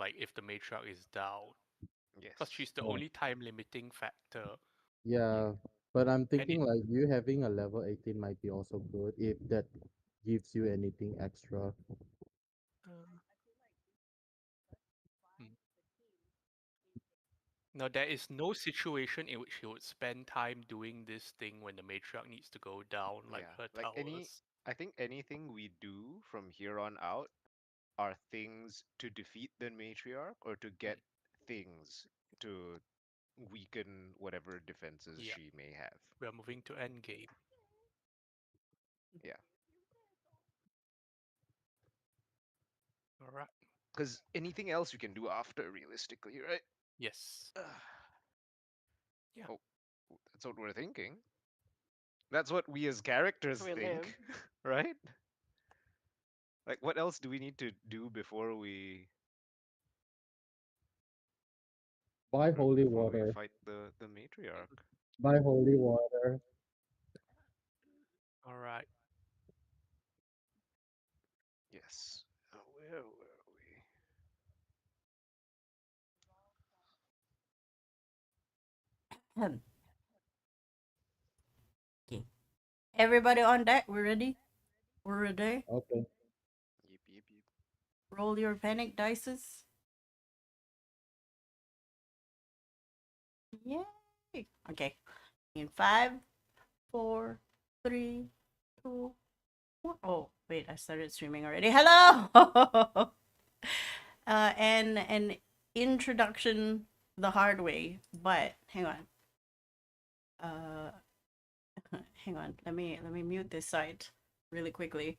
like if the matriarch is down, because Yes. she's the Oh, only time limiting factor. yeah, but I'm And it thinking like you having a level 18 might be also good if that gives you anything extra. uh, mm. Now there is no situation in which she would spend time doing this thing when the matriarch needs to go down, like Yeah. her Like any, towers. I think anything we do from here on out are things to defeat the matriarch or to get Mm. things to weaken whatever defenses Yeah, she may have. we are moving to endgame. Yeah. All right. Because anything else you can do after, realistically, right? Yes. Ugh. Yeah. Oh, that's what we're thinking. That's what we as characters We live. think, right? Like, what else do we need to do Buy holy before we water. fight the matriarch? Buy holy water. All right. Yes. Where were we? Okay. Everybody on deck. We're ready. We're ready. Okay. Yep, yep, yep. Roll your panic dices. Yay! Okay. In 5, 4, 3, 2, 1. Oh, wait! I started streaming already. Hello. And an introduction the hard way. But hang on. Uh, hang on. Let me mute this site really quickly.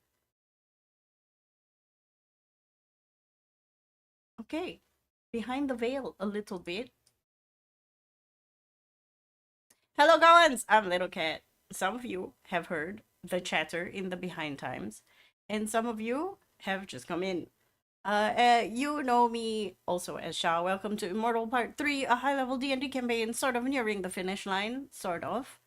Okay. Behind the veil a little bit. Hello, Goans! I'm Little Cat. Some of you have heard the chatter in the behind times, and some of you have just come in. You know me also as Sha. Welcome to Immortal Part 3, a high-level D&D campaign, sort of nearing the finish line, sort of.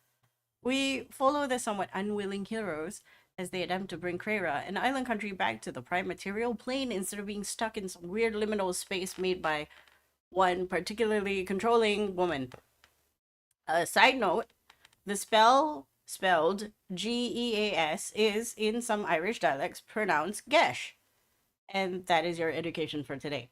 We follow the somewhat unwilling heroes as they attempt to bring Krera, an island country, back to the prime material plane instead of being stuck in some weird liminal space made by one particularly controlling woman. Side note, the spell spelled Geas is, in some Irish dialects, pronounced Gesh. And that is your education for today.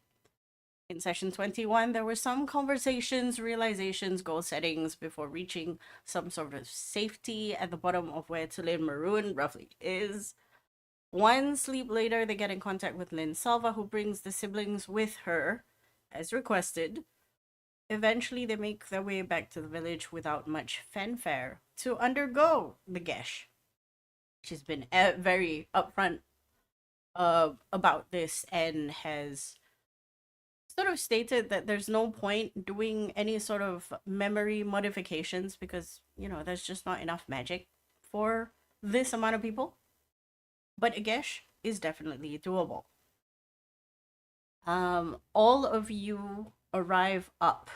In session 21, there were some conversations, realizations, goal settings before reaching some sort of safety at the bottom of where Tulane Maroon roughly is. One sleep later, they get in contact with Lynn Salva, who brings the siblings with her, as requested. Eventually, they make their way back to the village without much fanfare to undergo the Gesh. She's been very upfront about this and has sort of stated that there's no point doing any sort of memory modifications because, there's just not enough magic for this amount of people. But a Gesh is definitely doable. All of you arrive up.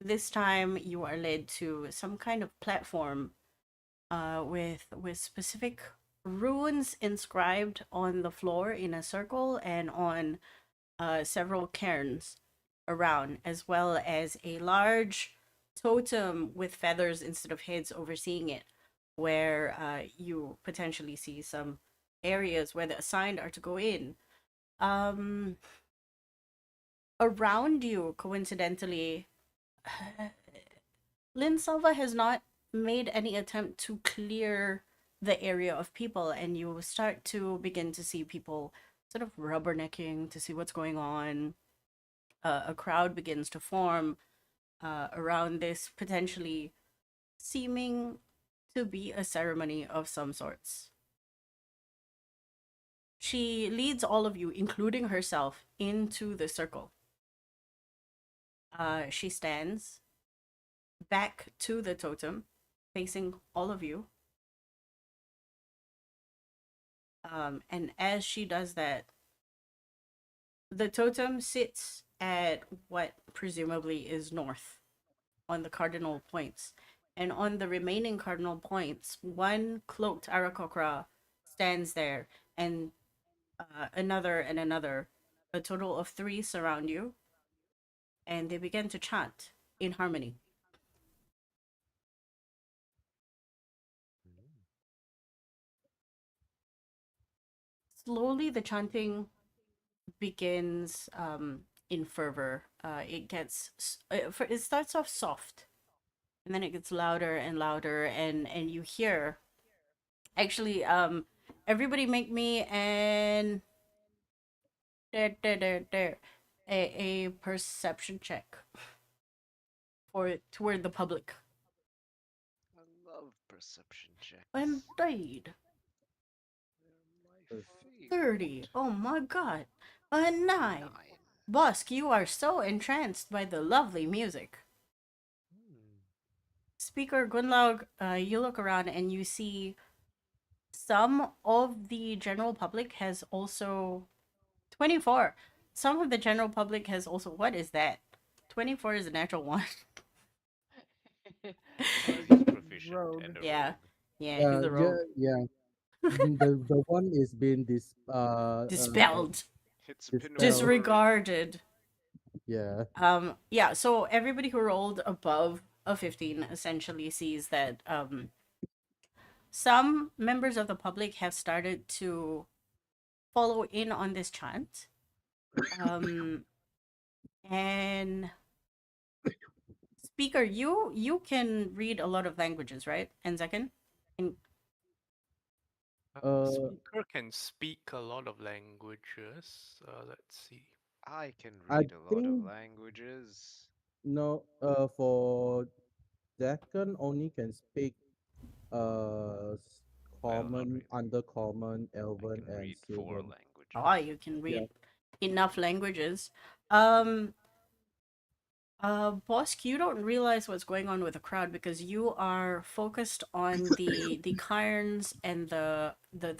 This time you are led to some kind of platform with specific runes inscribed on the floor in a circle and on several cairns around, as well as a large totem with feathers instead of heads overseeing it, where you potentially see some areas where the assigned are to go in. Um, Around you, coincidentally, Lynn Salva has not made any attempt to clear the area of people, and you start to begin to see people sort of rubbernecking to see what's going on. A crowd begins to form around this potentially seeming to be a ceremony of some sorts. She leads all of you, including herself, into the circle. She stands back to the totem, facing all of you. And as she does that, the totem sits at what presumably is north on the cardinal points. And on the remaining cardinal points, one cloaked Arakokra stands there, and another and another. A total of three surround you, and they begin to chant in harmony. Mm. Slowly, the chanting begins in fervor. It starts off soft, and then it gets louder and louder, and you hear. Actually, everybody make me an there a perception check for toward the public. I love perception checks. Indeed. They're my First, 30. favorite. Oh my god. A 9. 9. Bosk, you are so entranced by the lovely music. Hmm. Speaker Gunlaug, you look around and you see some of the general public has also 24. Some of the general public has also, what is that? 24 is a natural one. Oh, he's proficient Rogue. and a Yeah. rogue. Yeah, he's a yeah, rogue. yeah. The one is being Dispelled. It's been dispelled. Disregarded. Yeah. Yeah, so everybody who rolled above a 15 essentially sees that some members of the public have started to follow in on this chant. Um and speaker, you can read a lot of languages, right? And second? And Uh, Speaker can speak a lot of languages. Let's see. I can I read a lot of think languages. no. For Draken only can speak Well, not common, really. undercommon, I elven, can and read four sylvan. oh, languages. you can Yeah. read enough languages. Um Bosk, you don't realize what's going on with the crowd because you are focused on the cairns and the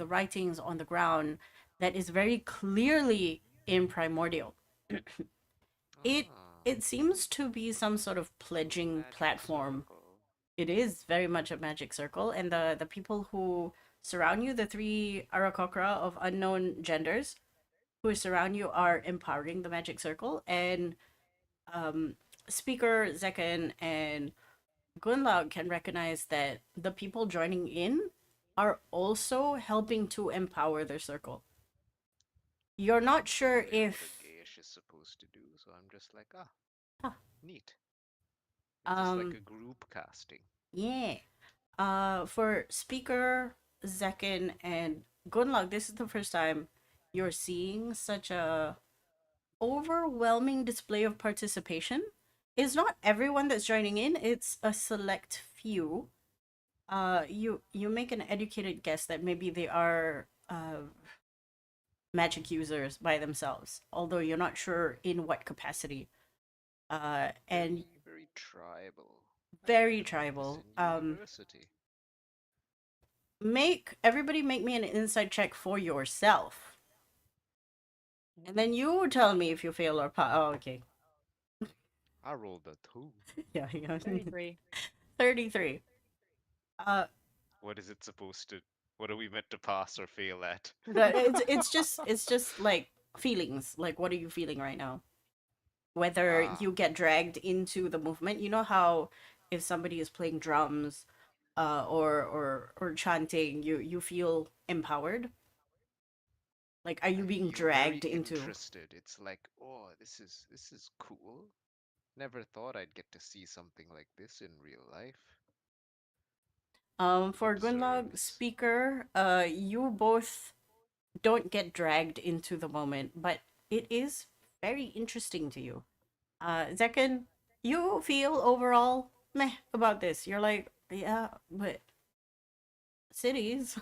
writings on the ground that is very clearly in primordial. it Ah, it seems to be some sort of pledging magic platform. circle. It is very much a magic circle, and the people who surround you, the three Arakokra of unknown genders who surround you, are empowering the magic circle, and um, Speaker Zekan and Gunlaug can recognize that the people joining in are also helping to empower their circle. You're I have not no sure idea what a if geish is supposed to do, so I'm just like, ah, ah, neat. It's just like um a group casting. yeah. For Speaker Zekan and Gunlaug, this is the first time you're seeing such a overwhelming display of participation. It's not everyone that's joining in, it's a select few. You make an educated guess that maybe they are magic users by themselves, although you're not sure in what capacity. And Very, very tribal. I very learned this tribal. in university. Make everybody make me an insight check for yourself, and then you tell me if you fail or pass. Oh, okay. I rolled a 2. Yeah, yeah. 33. 33. Uh, What is it supposed to? What are we meant to pass or fail at? it's just like feelings. Like, what are you feeling right now? Whether Ah, you get dragged into the movement. You know how if somebody is playing drums, or chanting, you feel empowered. Like, are you I being feel very dragged into? interested. It's like, oh, this is cool. Never thought I'd get to see something like this in real life. For Gunlog Observes. speaker, you both don't get dragged into the moment, but it is very interesting to you. Zekan, you feel overall meh about this. You're like, yeah, but cities.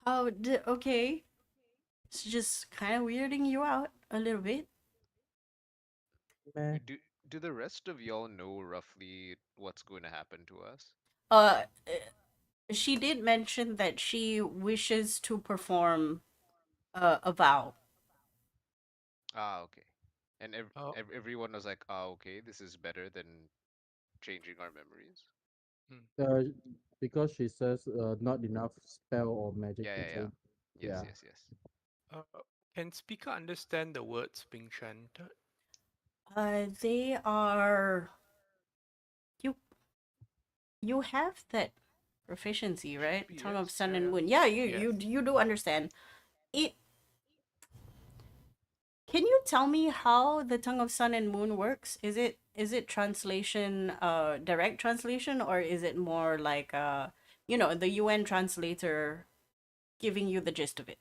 Okay. It's just kind of weirding you out a little bit. Meh. Do the rest of y'all know roughly what's going to happen to us? Uh, she did mention that she wishes to perform a vow. Ah, okay. And Oh, everyone was like, ah, okay, this is better than changing our memories. hmm. Uh, because she says not enough spell or magic Yeah, to yeah, yeah. change. Yes, Yeah. yes, yes. Uh, can speaker understand the words being chanted? They are you you have that proficiency, Should right? be Tongue of yes. Sun Yeah, and yeah. Moon. Yeah, you Yes. you do understand. It Can you tell me how the Tongue of Sun and Moon works? Is it translation, direct translation, or is it more like the UN translator giving you the gist of it?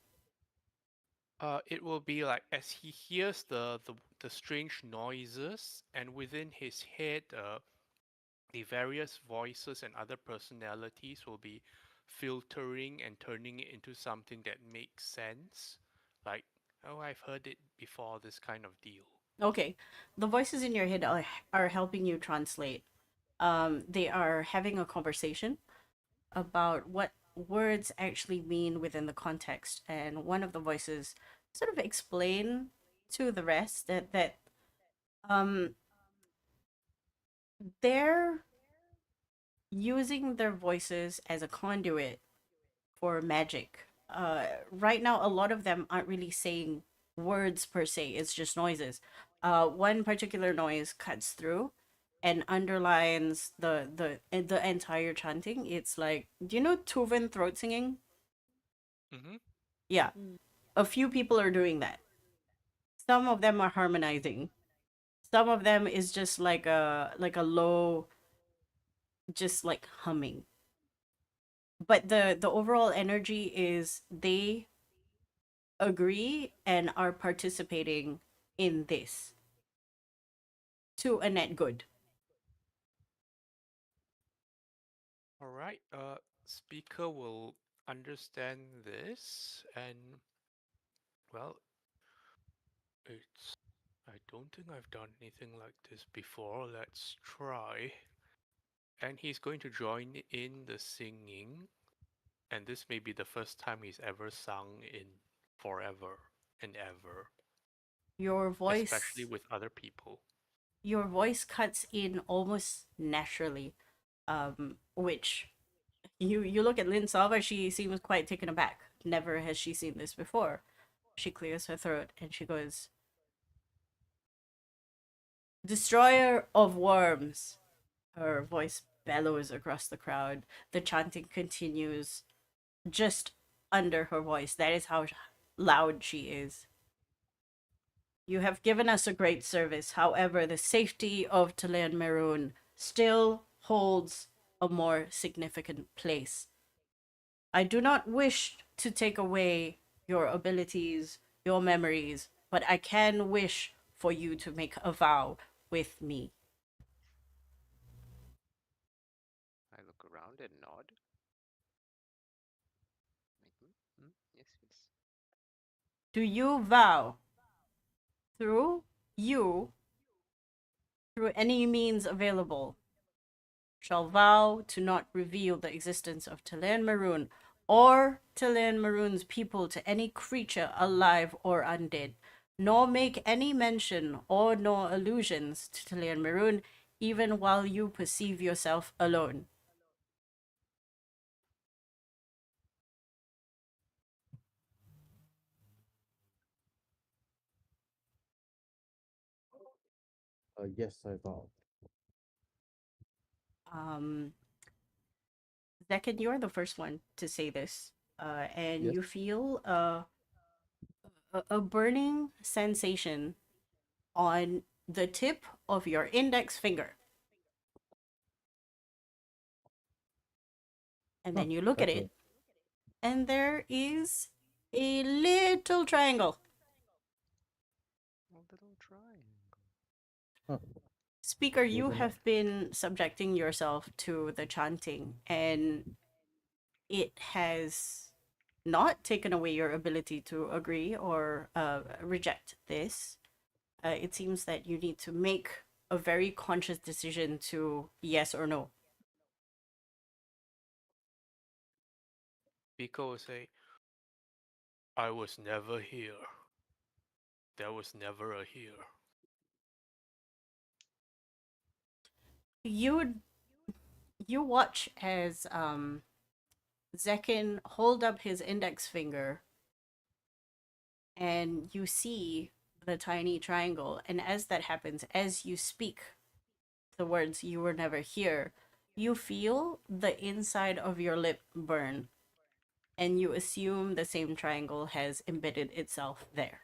It will be like as he hears the strange noises, and within his head, the various voices and other personalities will be filtering and turning it into something that makes sense. Like, oh, I've heard it before, this kind of deal. Okay, the voices in your head are helping you translate. They are having a conversation about what words actually mean within the context, and one of the voices sort of explain to the rest that um they're using their voices as a conduit for magic. Right now, a lot of them aren't really saying words per se, it's just noises. One particular noise cuts through and underlines the entire chanting. It's like, do you know Tuvan throat singing? Mm-hmm. Yeah, a few people are doing that. Some of them are harmonizing. Some of them is just like a low, just like humming. But the overall energy is they agree and are participating in this to a net good. All right. Speaker will understand this, and well, it's. I don't think I've done anything like this before. Let's try. And he's going to join in the singing, and this may be the first time he's ever sung in forever and ever, Your especially voice with other people. your voice cuts in almost naturally. Which you look at Lynn Salva, she seems quite taken aback. Never has she seen this before. She clears her throat and she goes, "Destroyer of worms." Her voice bellows across the crowd. The chanting continues just under her voice. That is how loud she is. You have given us a great service. However, the safety of Talen Maroon still holds a more significant place. I do not wish to take away your abilities, your memories, but I can wish for you to make a vow with me. I look around and nod. Like, yes, yes. Do you vow through you, through any means available, shall vow to not reveal the existence of Talen Maroon or Talen Maroon's people to any creature alive or undead, nor make any mention or nor allusions to Talen Maroon, even while you perceive yourself alone. Yes, I thought. Um, Zekin, you're the first one to say this, and Yes. you feel a burning sensation on the tip of your index finger. And Huh. then you look at Okay. it, and there is a little triangle. A little triangle. Huh. Speaker, you Wasn't it? have been subjecting yourself to the chanting, and it has not taken away your ability to agree or reject this. It seems that you need to make a very conscious decision to yes or no. Speaker will say, I was never here. There was never a here. You you watch as Zekin hold up his index finger and you see the tiny triangle. And as that happens, as you speak the words "you were never here," you feel the inside of your lip burn, and you assume the same triangle has embedded itself there.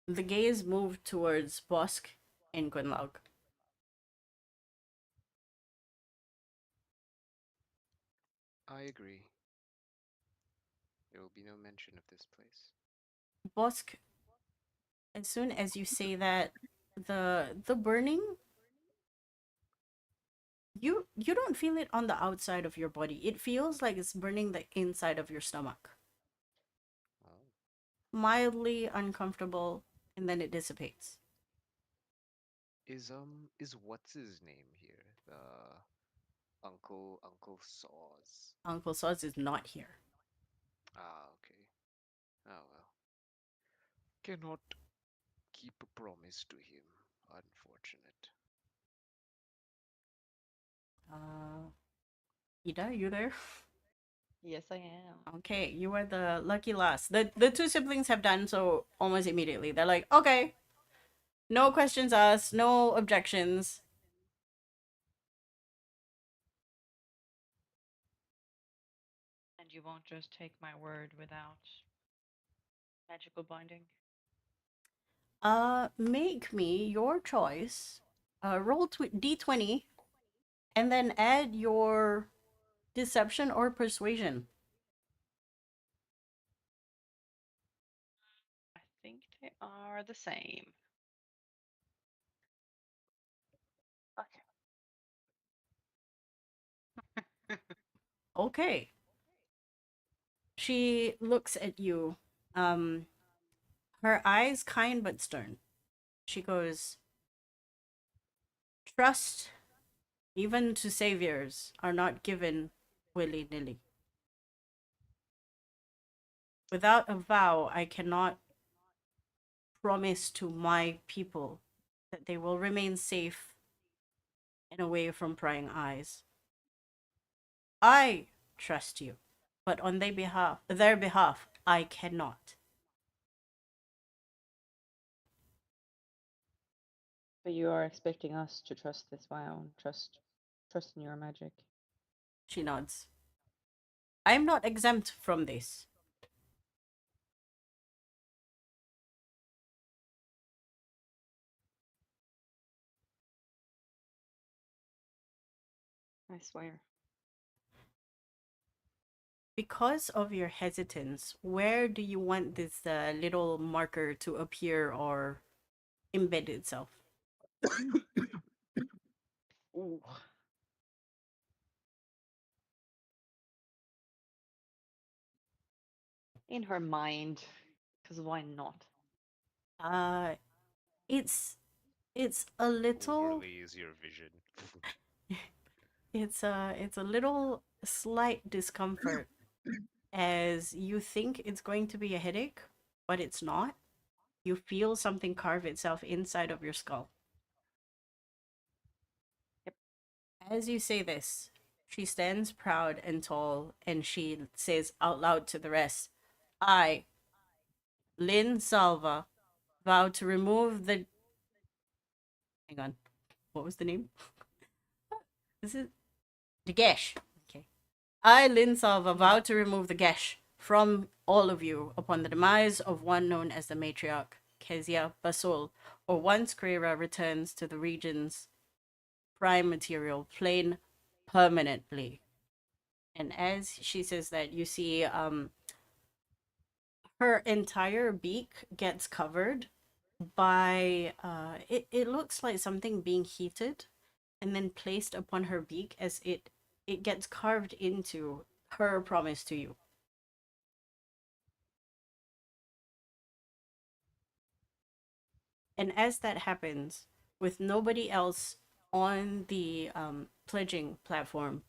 The gaze moved towards Bosk and Gunlaug. I agree. There will be no mention of this place. Bosk, as soon as you say that, the burning, you don't feel it on the outside of your body. It feels like it's burning the inside of your stomach. Oh. Mildly uncomfortable, and then it dissipates. Is what's his name here? The Uncle Saws. Uncle Soz is not here. Ah, okay. Oh well. Cannot keep a promise to him. Unfortunate. Ida, you there? Yes, I am. Okay, you are the lucky last. The two siblings have done so almost immediately. They're like, okay, no questions asked, no objections. And you won't just take my word without magical binding? Make me your choice. Roll d20, and then add your deception or persuasion. I think they are the same. Okay. Okay. She looks at you. Her eyes kind but stern. She goes, "Trust, even to saviors, are not given willy nilly. Without a vow, I cannot promise to my people that they will remain safe and away from prying eyes. I trust you, but on their behalf, I cannot." But you are expecting us to trust this vow and trust in your magic. She nods. "I am not exempt from this." I swear. Because of your hesitance, where do you want this little marker to appear or embed itself? Ooh. In her mind. Because why not? Uh, it's it's a little Overlays your vision. it's a little slight discomfort as you think it's going to be a headache, but it's not. You feel something carve itself inside of your skull. Yep. As you say this, she stands proud and tall, and she says out loud to the rest, "I, Lynn Salva, vow to remove the..." Hang on. What was the name? Is it? The Gesh. Okay. "I, Lynn Salva, vow to remove the Gesh from all of you upon the demise of one known as the matriarch, Kezia Basul, or once Krera returns to the region's prime material plane permanently." And as she says that, you see her entire beak gets covered by it looks like something being heated and then placed upon her beak as it gets carved into her promise to you. And as that happens, with nobody else on the pledging platform,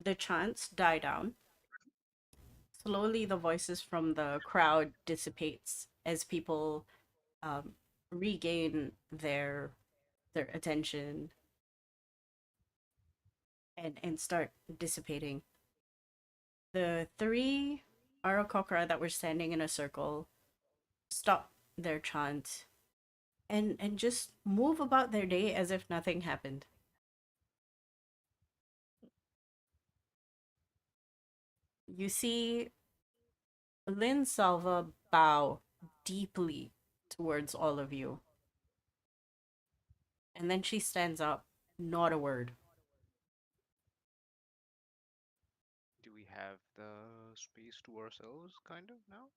the chants die down. Slowly, the voices from the crowd dissipates as people um, regain their attention and start dissipating. The three Arakokra that were standing in a circle stop their chant and just move about their day as if nothing happened. You see Lynn Salva bow deeply towards all of you, and then she stands up, not a word. Do we have the space to ourselves, kind of, now?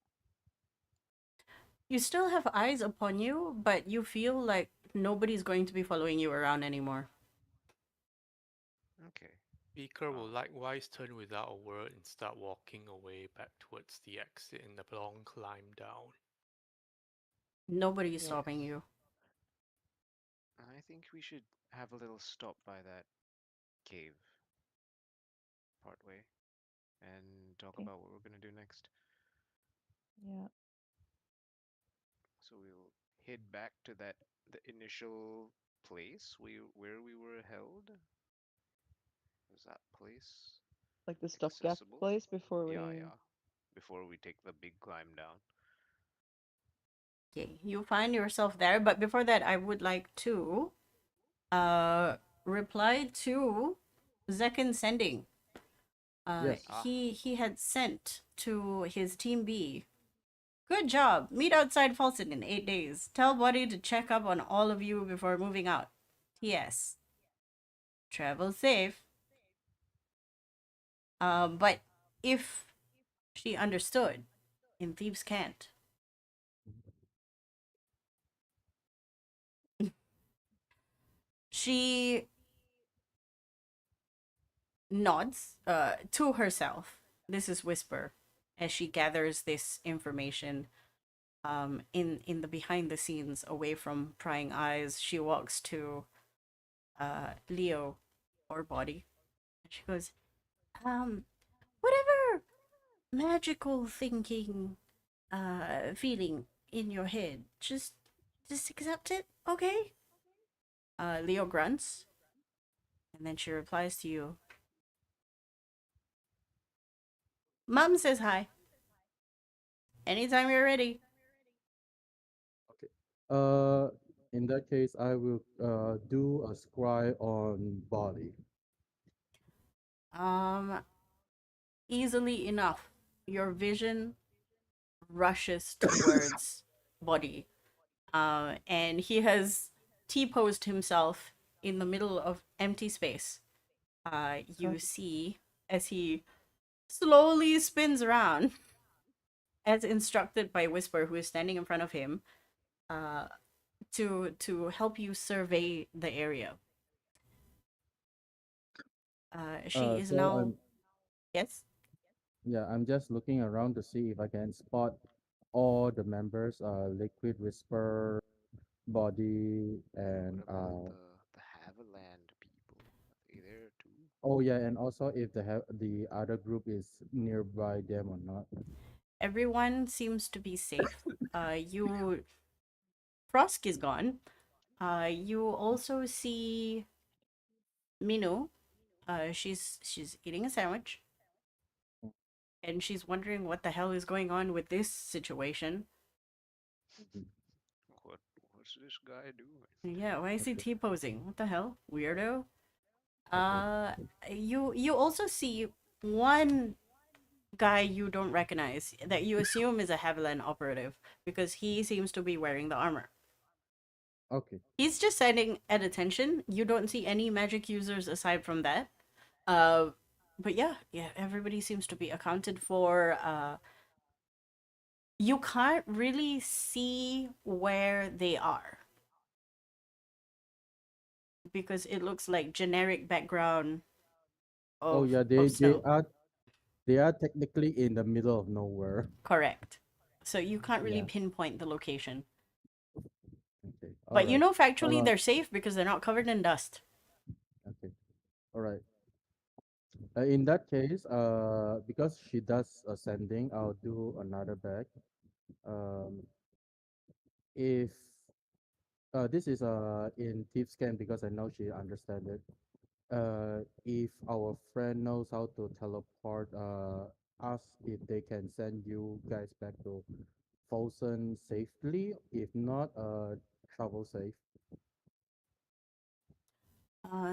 You still have eyes upon you, but you feel like nobody's going to be following you around anymore. Okay. Speaker will Um, likewise turn without a word and start walking away back towards the exit in the long climb down. Nobody's Yes. stopping you. I think we should have a little stop by that cave partway and talk Okay. about what we're gonna do next. Yeah. So we'll head back to the initial place where we were held. Was that place Like the stopgap accessible? place before Yeah, we. yeah. Before we take the big climb down. Okay, you find yourself there, but before that, I would like to uh reply to Zekin sending. Yes. Ah, He had sent to his team B. Good job. Meet outside Fulton in 8 days. Tell Buddy to check up on all of you before moving out. T.S. Travel safe. But if she understood, and thieves can't. She nods to herself. This is Whisper as she gathers this information in the behind the scenes away from prying eyes. She walks to Leo or Body. She goes, whatever magical thinking feeling in your head, just accept it, okay? Leo grunts, and then she replies to you. Mom says hi. Anytime you're ready. Okay. Uh, in that case, I will do a scry on body. Um, Easily enough, your vision rushes towards Body. And he has T-posed himself in the middle of empty space. You see as he slowly spins around, as instructed by Whisper, who is standing in front of him, uh, to help you survey the area. She is So now I'm yes. yeah, I'm just looking around to see if I can spot all the members, Liquid Whisper, Body, what and about the Haviland people? Are they there too? oh yeah, and also if the other group is nearby them or not. Everyone seems to be safe. You Frosk is gone. You also see Minu. She's eating a sandwich, and she's wondering what the hell is going on with this situation. Mhm. What what's this guy doing? Yeah, why is he Okay, T-posing? What the hell, weirdo? okay, Uh, you also see one guy you don't recognize that you assume is a Haviland operative because he seems to be wearing the armor. okay. He's just standing at attention. You don't see any magic users aside from that. Uh, but yeah, everybody seems to be accounted for. You can't really see where they are because it looks like generic background Oh of yeah, of snow. they are technically in the middle of nowhere. Correct. So you can't really Yeah. pinpoint the location. Okay. All But you right. know factually Uh. they're safe because they're not covered in dust. Okay. All right. In that case, because she does ascending, I'll do another back. Um, if this is in thief scan because I know she understand it. If our friend knows how to teleport, ask if they can send you guys back to Folsom safely. If not, travel safe.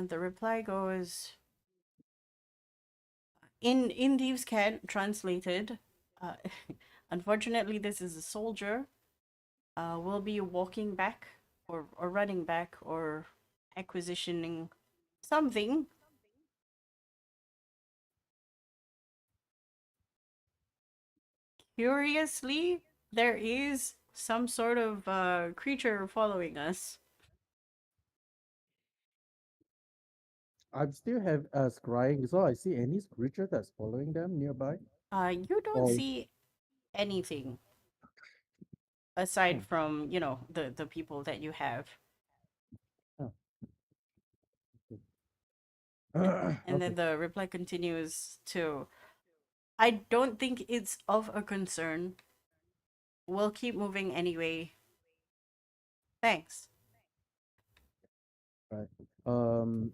The reply goes in Thieves' Cant translated. Uh, Unfortunately, this is a soldier. We'll be walking back or running back or acquisitioning something. Curiously, there is some sort of creature following us. I'm still have scrying, so I see any creature that's following them nearby. You don't Or see anything aside oh, from the people that you have. oh, And then okay, the reply continues to, I don't think it's of a concern. We'll keep moving anyway. Thanks. right. Um,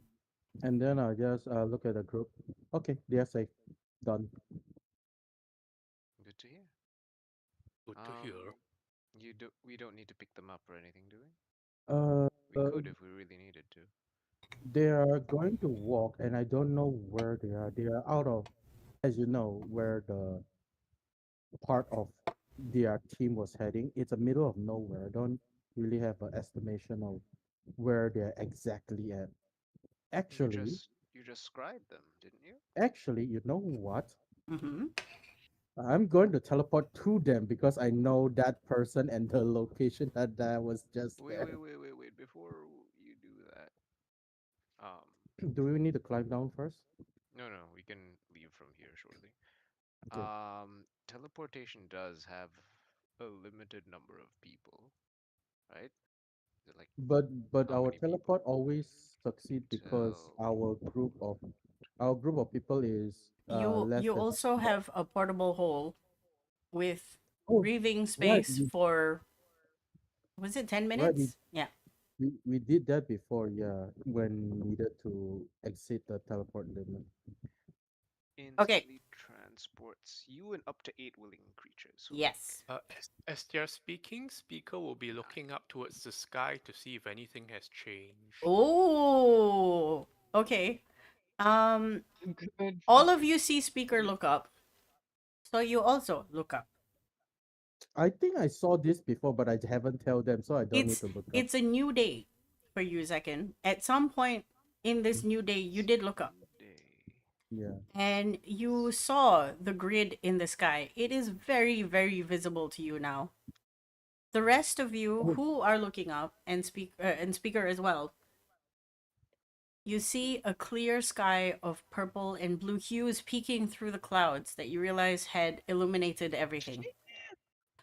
and then I just look at the group. Okay, they are safe. Done. Good to hear. Good to hear. We don't need to pick them up or anything, do we? Uh, We could if we really needed to. they are going to walk, and I don't know where they are. They are out of, as you know, where the part of their team was heading. It's a middle of nowhere. I don't really have an estimation of where they're exactly at. Actually, You just scribed them, didn't you? you know what? Mm-hmm. I'm going to teleport to them because I know that person and the location that was just there. Wait. Before you do that, um, Do we need to climb down first? no, we can leave from here shortly. Okay. Teleportation does have a limited number of people, right? Is it like But how our many people? teleport always succeed because Teleport. our group of people is less You than also have a portable hole with oh breathing right space for, was it 10 right minutes? Yeah. we did that before, yeah, when needed to exit the teleport limit. Okay. Instantly transports you and up to 8 willing creatures. So like Yes. As they're speaking, speaker will be looking up towards the sky to see if anything has changed. Oh. Okay. Um Good all of fucking. you see speaker look up. So you also look up. I think I saw this before, but I haven't tell them, so I don't need It's to look up. it's a new day for you, Zekin. At some point in this new day, you it's did a look up. new day. Yeah. And you saw the grid in the sky. It is very, very visible to you now. The rest of you Oh, who are looking up and speaker as well, you see a clear sky of purple and blue hues peeking through the clouds that you realize had illuminated everything.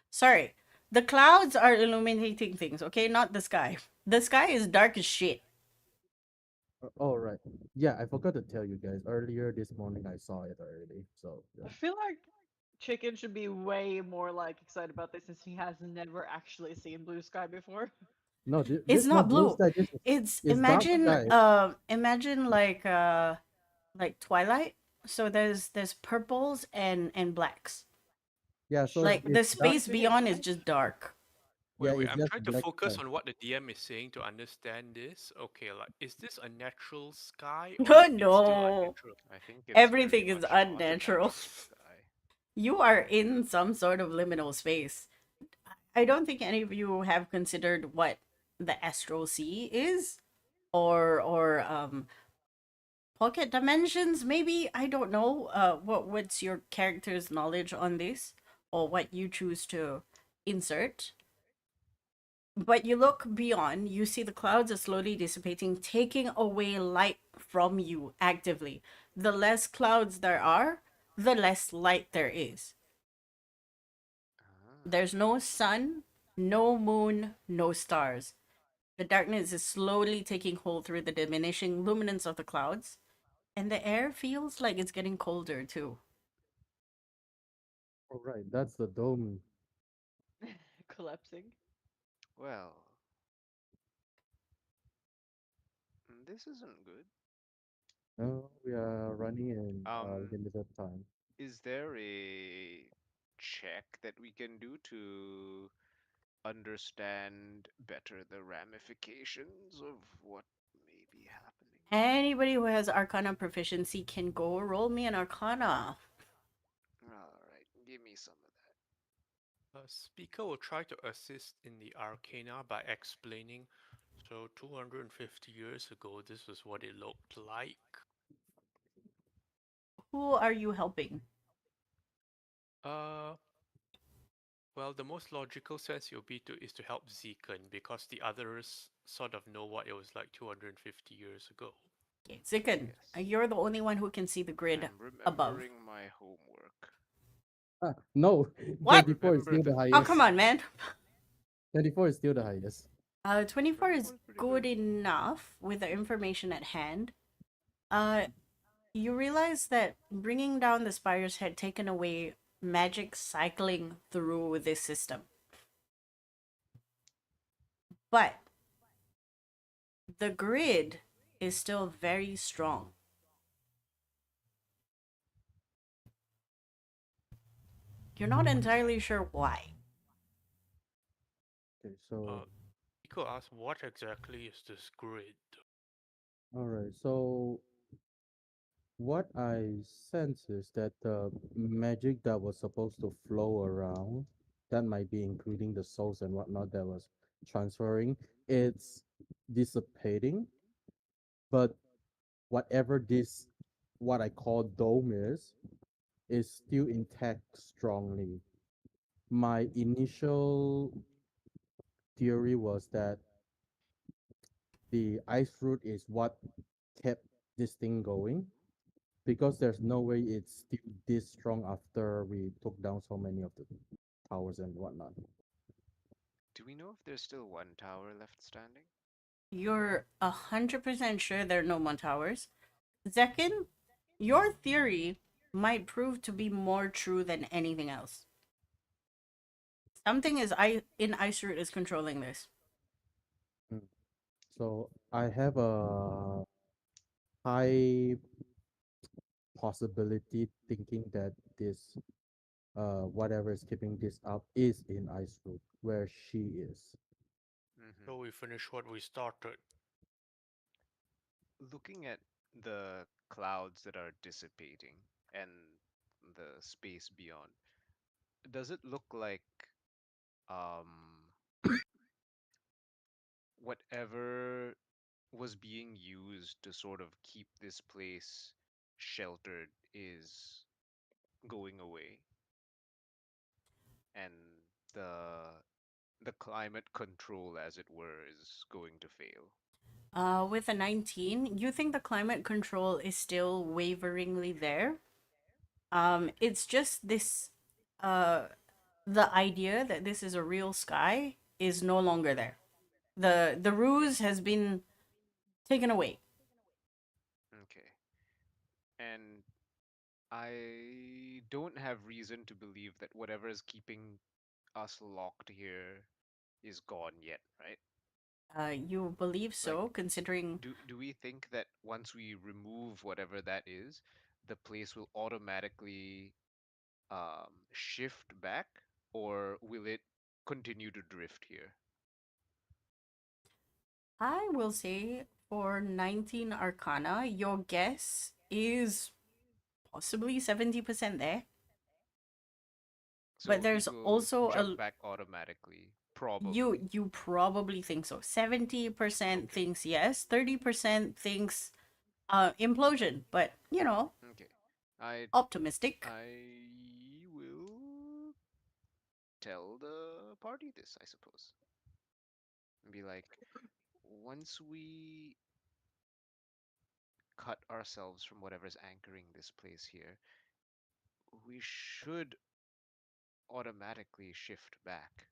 Sorry, the clouds are illuminating things, okay? Not the sky. The sky is dark as shit. oh right. Yeah, I forgot to tell you guys earlier this morning. I saw it already. So I yeah. feel like Chicken should be way more like excited about this since he has never actually seen blue sky before. No, It's this not not blue blue. sky. This It's is dark sky. imagine like Twilight. So there's purples and blacks. Yeah, so Like Sharply the it's dark. space illuminated beyond is light. just dark. Yeah, Wait, it's I'm just trying to black focus sky. on what the DM is saying to understand this. Okay, like, is this a natural sky or Oh is it still no. unnatural? I think it's very Everything is much not a unnatural. natural sky. You are in some sort of liminal space. I don't think any of you have considered what the astral sea is, or pocket dimensions maybe. I don't know what's your character's knowledge on this, or what you choose to insert. But you look beyond, you see the clouds are slowly dissipating, taking away light from you actively. The less clouds there are, the less light there is. Ah, There's no sun, no moon, no stars. The darkness is slowly taking hold through the diminishing luminance of the clouds, and the air feels like it's getting colder too. All right, that's the dome. Collapsing. well, this isn't good. No, we are running in Um, limited time. Is there a check that we can do to understand better the ramifications of what may be happening? Anybody who has Arcana proficiency can go roll me an Arcana. All right, give me some of that. Speaker will try to assist in the arcana by explaining. So 250 years ago, this is what it looked like. Who are you helping? Uh, well, the most logical sense it would be to is to help Zekan because the others sort of know what it was like 250 years ago. Okay, Zikan, Yes. you're the only one who can see the grid I'm above. remembering my homework. No, I What? 24 is remember still the the Oh, come highest. on, man. themes. 24 is still the highest. 24 is 24 is pretty good good. enough with the information at hand. Uh, you realize that bringing down the spires had taken away magic cycling through this system. But the grid is still very strong. You're not entirely sure why. Okay, so Speaker asks, what exactly is this grid? all right. So what I sense is that the magic that was supposed to flow around, that might be including the souls and whatnot that was transferring, it's dissipating. But whatever this, what I call dome is still intact strongly. My initial theory was that the ice root is what kept this thing going because there's no way it's still this strong after we took down so many of the towers and whatnot. Do we know if there's still one tower left standing? You're 100% sure there are no more towers. Zekin, your theory might prove to be more true than anything else. Something is in Ice Root is controlling this. Mm. So I have a high possibility thinking that this whatever is keeping this up is in ice root where she is. Hmm. So we finish what we started. Looking at the clouds that are dissipating and the space beyond, does it look like um, whatever was being used to sort of keep this place sheltered is going away, and the the climate control, as it were, is going to fail? With a 19, you think the climate control is still waveringly there. It's just this, uh, the idea that this is a real sky is no longer there. The ruse has been taken away. Okay. And I don't have reason to believe that whatever is keeping us locked here is gone yet, right? You believe Like, so, considering do we think that once we remove whatever that is, the place will automatically shift back, or will it continue to drift here? I will say for 19 Arcana, your guess is possibly 70% there. But So there's it will also jump back automatically, probably. you probably think so. 70% Okay, thinks yes, 30% thinks implosion, but okay. I optimistic. I will tell the party this, I suppose. And be like, once we cut ourselves from whatever's anchoring this place here, we should automatically shift back.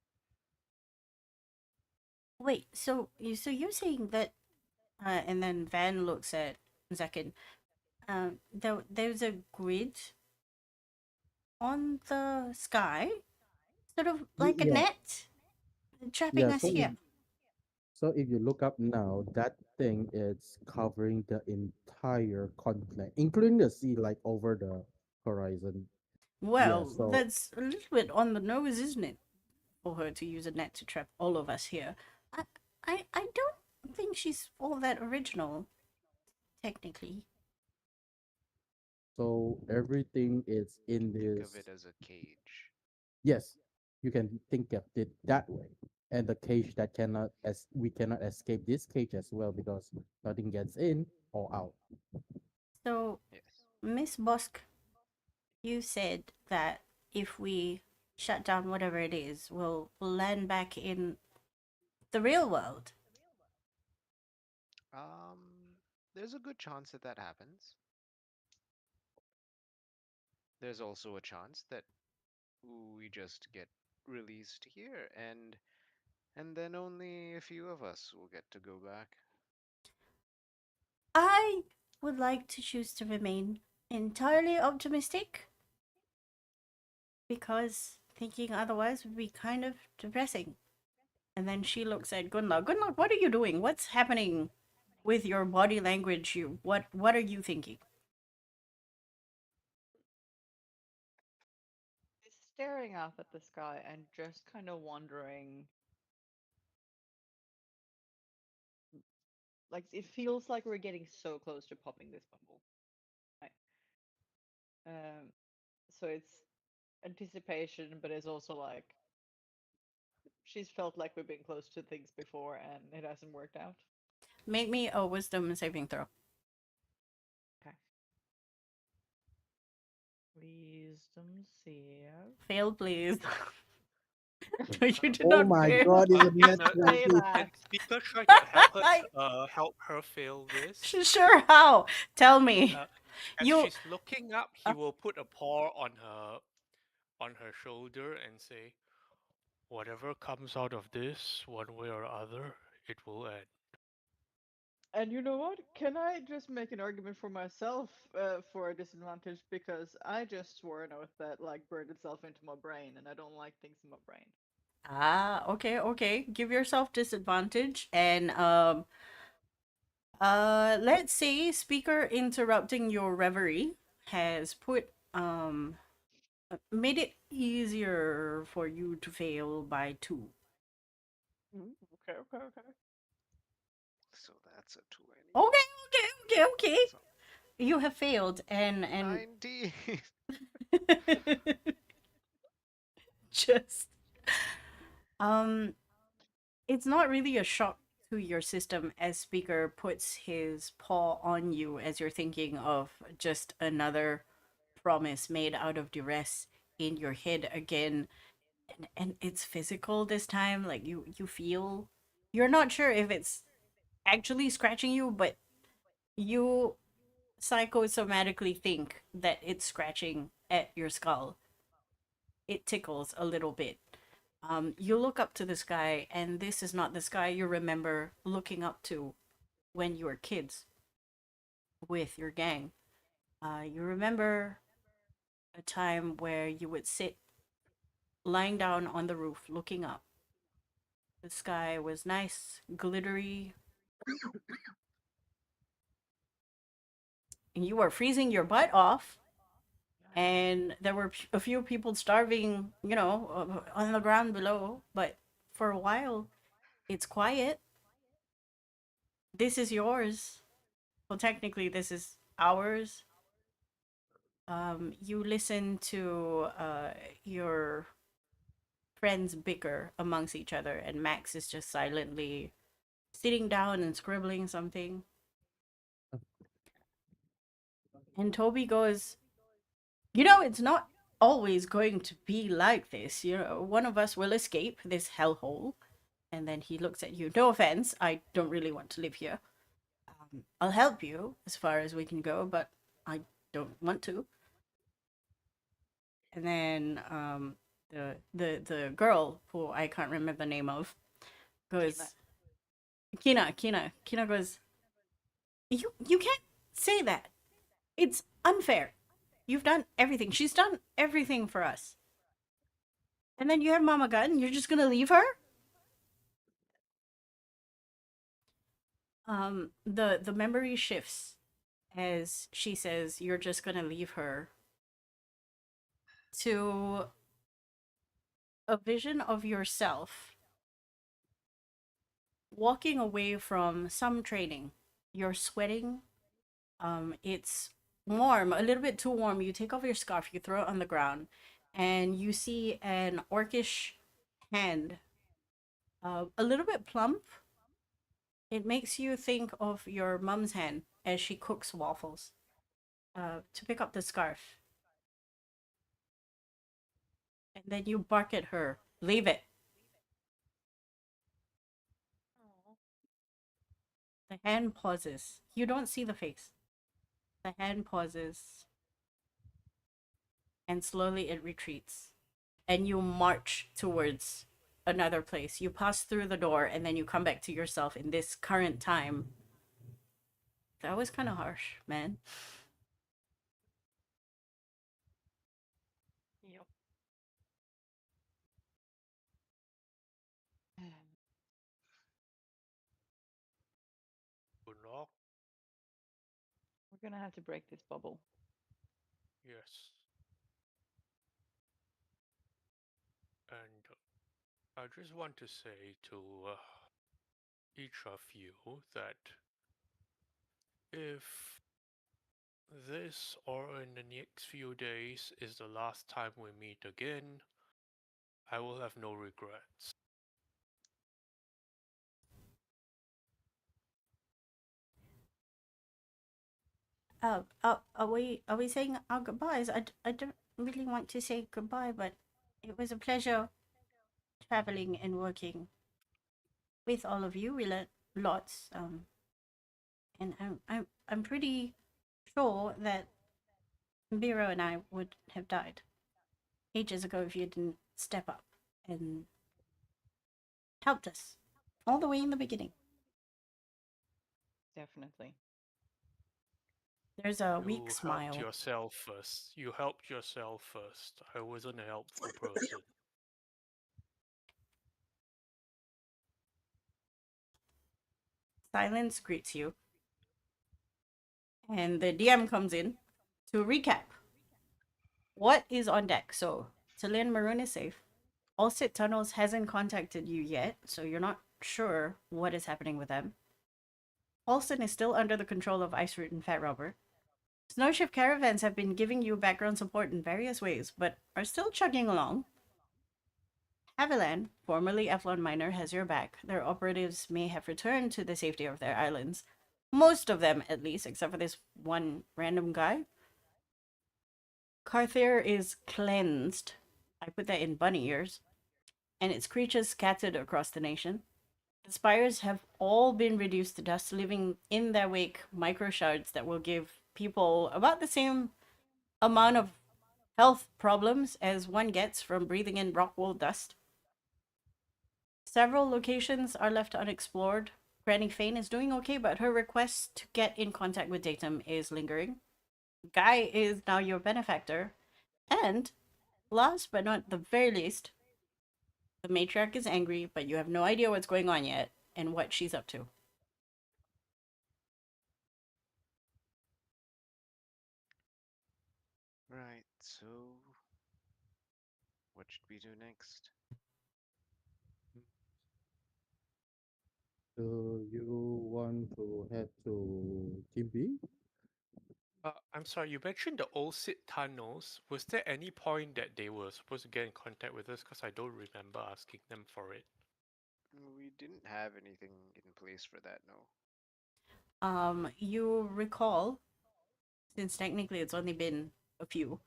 Wait, so you're saying that and then Van looks at Zakin. There's a grid on the sky, sort of like a Yeah, net trapping yeah. us here. So if you look up now, that thing is covering the entire continent, including the sea, like over the horizon. Yeah, Well, so that's a little bit on the nose, isn't it? For her to use a net to trap all of us here. I, I don't think she's all that original, technically. so everything is in Think of this. it as a cage. Yes, you can think of it that way. And the cage that cannot, as we cannot escape this cage as well because nothing gets in or out. So, Yes. Miss Bosk, you said that if we shut down whatever it is, we'll land back in the real world. There's a good chance that that happens. There's also a chance that we just get released here, and then only a few of us will get to go back. I would like to choose to remain entirely optimistic because thinking otherwise would be kind of depressing. And then she looks at Gunla. Gunla, what are you doing? What's happening with your body language? What are you thinking? He's staring up at the sky and just kind of wondering. Like it feels like we're getting so close to popping this bubble. Right? So it's anticipation, but it's also like she's felt like we've been close to things before and it hasn't worked out. Make me a wisdom saving throw. Okay. Wisdom save. Fail, please. You did Oh not my fail. god, is a net Don't say 20. that. Can speaker try to help her fail this? Sure, how? Tell me. Uh, as You. she's looking up, he will put a paw on her shoulder and say, "Whatever comes out of this, one way or other, it will end." And you know what? Can I just make an argument for myself for a disadvantage because I just swore an oath that like burned itself into my brain and I don't like things in my brain. Okay, okay. Give yourself disadvantage and let's say speaker interrupting your reverie has put made it easier for you to fail by 2. Okay, okay, okay. So that's a 20. Okay, okay, okay. So You have failed and 19. just um it's not really a shock to your system as speaker puts his paw on you as you're thinking of just another promise made out of duress in your head again, and it's physical this time. Like you feel, you're not sure if it's actually scratching you, but you psychosomatically think that it's scratching at your skull. It tickles a little bit. You look up to the sky, and this is not the sky you remember looking up to when you were kids with your gang. You remember a time where you would sit lying down on the roof looking up. The sky was nice, glittery, and you were freezing your butt off. And there were a few people starving, on the ground below. But for a while, it's quiet. This is yours. Well, technically, this is ours. You listen to your friends bicker amongst each other, and Max is just silently sitting down and scribbling something. And Toby goes, it's not always going to be like this. One of us will escape this hellhole. And then he looks at you. No offense, I don't really want to live here. I'll help you as far as we can go, but I don't want to. And then the girl who I can't remember the name of goes, Kina goes, you can't say that. It's unfair. You've done everything. She's done everything for us. And then you have Mama Gun. You're just gonna leave her? The memory shifts as she says, "You're just gonna leave her." to a vision of yourself walking away from some training. You're sweating. It's warm, a little bit too warm. You take off your scarf, you throw it on the ground, and you see an orcish hand, a little bit plump. It makes you think of your mum's hand as she cooks waffles. To pick up the scarf, and then you bark at her. Leave it. The hand pauses. You don't see the face. The hand pauses, and slowly it retreats. And you march towards another place. You pass through the door, and then you come back to yourself in this current time. That was kind of harsh, man. Yep. Good luck. We're gonna have to break this bubble. Yes. And I just want to say to each of you that if this or in the next few days is the last time we meet again, I will have no regrets. Are we saying our goodbyes? I don't really want to say goodbye, but it was a pleasure traveling and working with all of you. We learned lots. And I'm pretty sure that Biro and I would have died ages ago if you didn't step up and helped us all the way in the beginning. Definitely. There's a weak You helped smile. yourself first. You helped yourself first. I wasn't a helpful person. Silence greets you, and the DM comes in to recap what is on deck. So, Talian Maroon is safe. Allsit Tunnels hasn't contacted you yet, so you're not sure what is happening with them. Paulson is still under the control of Iceroot and Fat Robber. Snowship caravans have been giving you background support in various ways, but are still chugging along. Haviland, formerly Eflon Miner, has your back. Their operatives may have returned to the safety of their islands. Most of them, at least, except for this one random guy. Carthair is cleansed. I put that in bunny ears. And its creatures scattered across the nation. The spires have all been reduced to dust, leaving in their wake micro shards that will give people about the same amount of health problems as one gets from breathing in rock wool dust. Several locations are left unexplored. Granny Fane is doing okay, but her request to get in contact with Datum is lingering. Guy is now your benefactor. And last but not the very least, the matriarch is angry, but you have no idea what's going on yet and what she's up to. Right, so what should we do next? Do you want to head to Team B? I'm sorry, you mentioned the old Sid tunnels. Was there any point that they were supposed to get in contact with us? Because I don't remember asking them for it. We didn't have anything in place for that, no. You recall, since technically it's only been a few.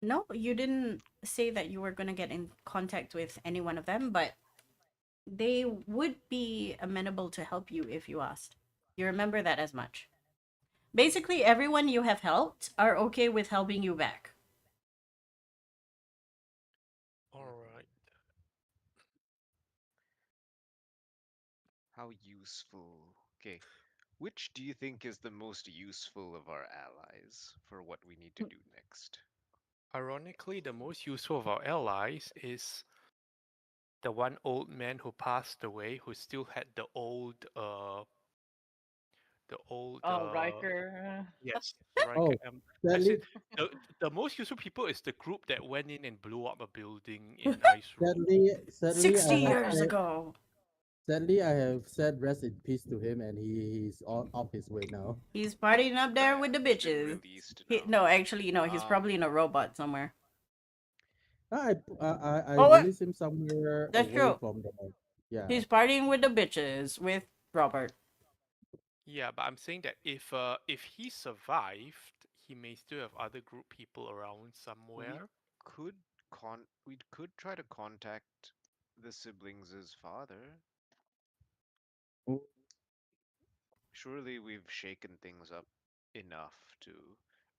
No, you didn't say that you were gonna get in contact with any one of them, but they would be amenable to help you if you asked. You remember that as much. Basically, everyone you have helped are okay with helping you back. Mhm. Alright. How useful. Okay, which do you think is the most useful of our allies for what we need to do next? Ironically, the most useful of our allies is the one old man who passed away, who still had the old the old Oh, Riker. yes, Riker. Oh, I said sadly, the the most useful people is the group that went in and blew up a building in Ice Road. sadly, 60 years ago. I have said rest in peace to him, and he's off his way now. He's partying up there Yeah, with the he's been bitches. released now. No, actually, no, he's Um, probably in a robot somewhere. I Oh, what? released him somewhere That's away true. from the. Yeah. He's partying with the bitches with Robert. Yeah, but I'm saying that if he survived, he may still have other group people around we somewhere. we could try to contact the siblings' father. Oh, Surely we've shaken things up enough to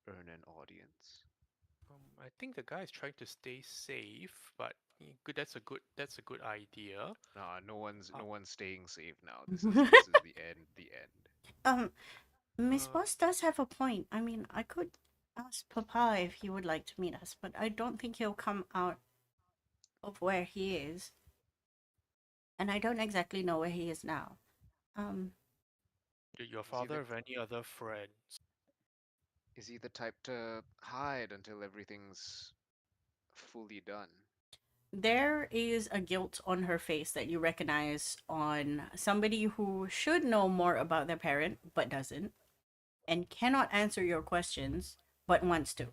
earn an audience. I think the guy is trying to stay safe, but good. That's a good idea. No Uh, one's staying safe now. This is the end. The end. um, Miss uh, Boss does have a point. I mean, I could ask Papa if he would like to meet us, but I don't think he'll come out of where he is, and I don't exactly know where he is now. Um, did your Is he father the have any other friends? is he the type to hide until everything's fully done? there is a guilt on her face that you recognize on somebody who should know more about their parent but doesn't, and cannot answer your questions but wants to.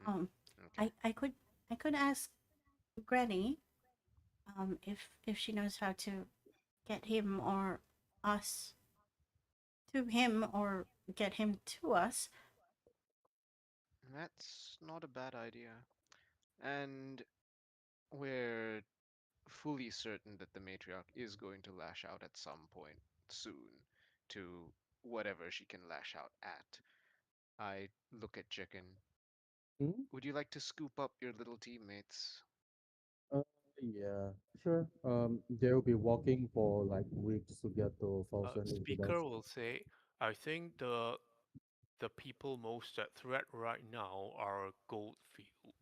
Hmm. Um, Okay. I could ask Granny, if she knows how to get him or us to him or get him to us. That's not a bad idea. And we're fully certain that the matriarch is going to lash out at some point soon to whatever she can lash out at. I look at Chicken. hmm? Would you like to scoop up your little teammates? Uh, yeah, sure. They'll be walking for like weeks to get to Folsom if it Speaker does. will say, I think the people most at threat right now are Goldfield,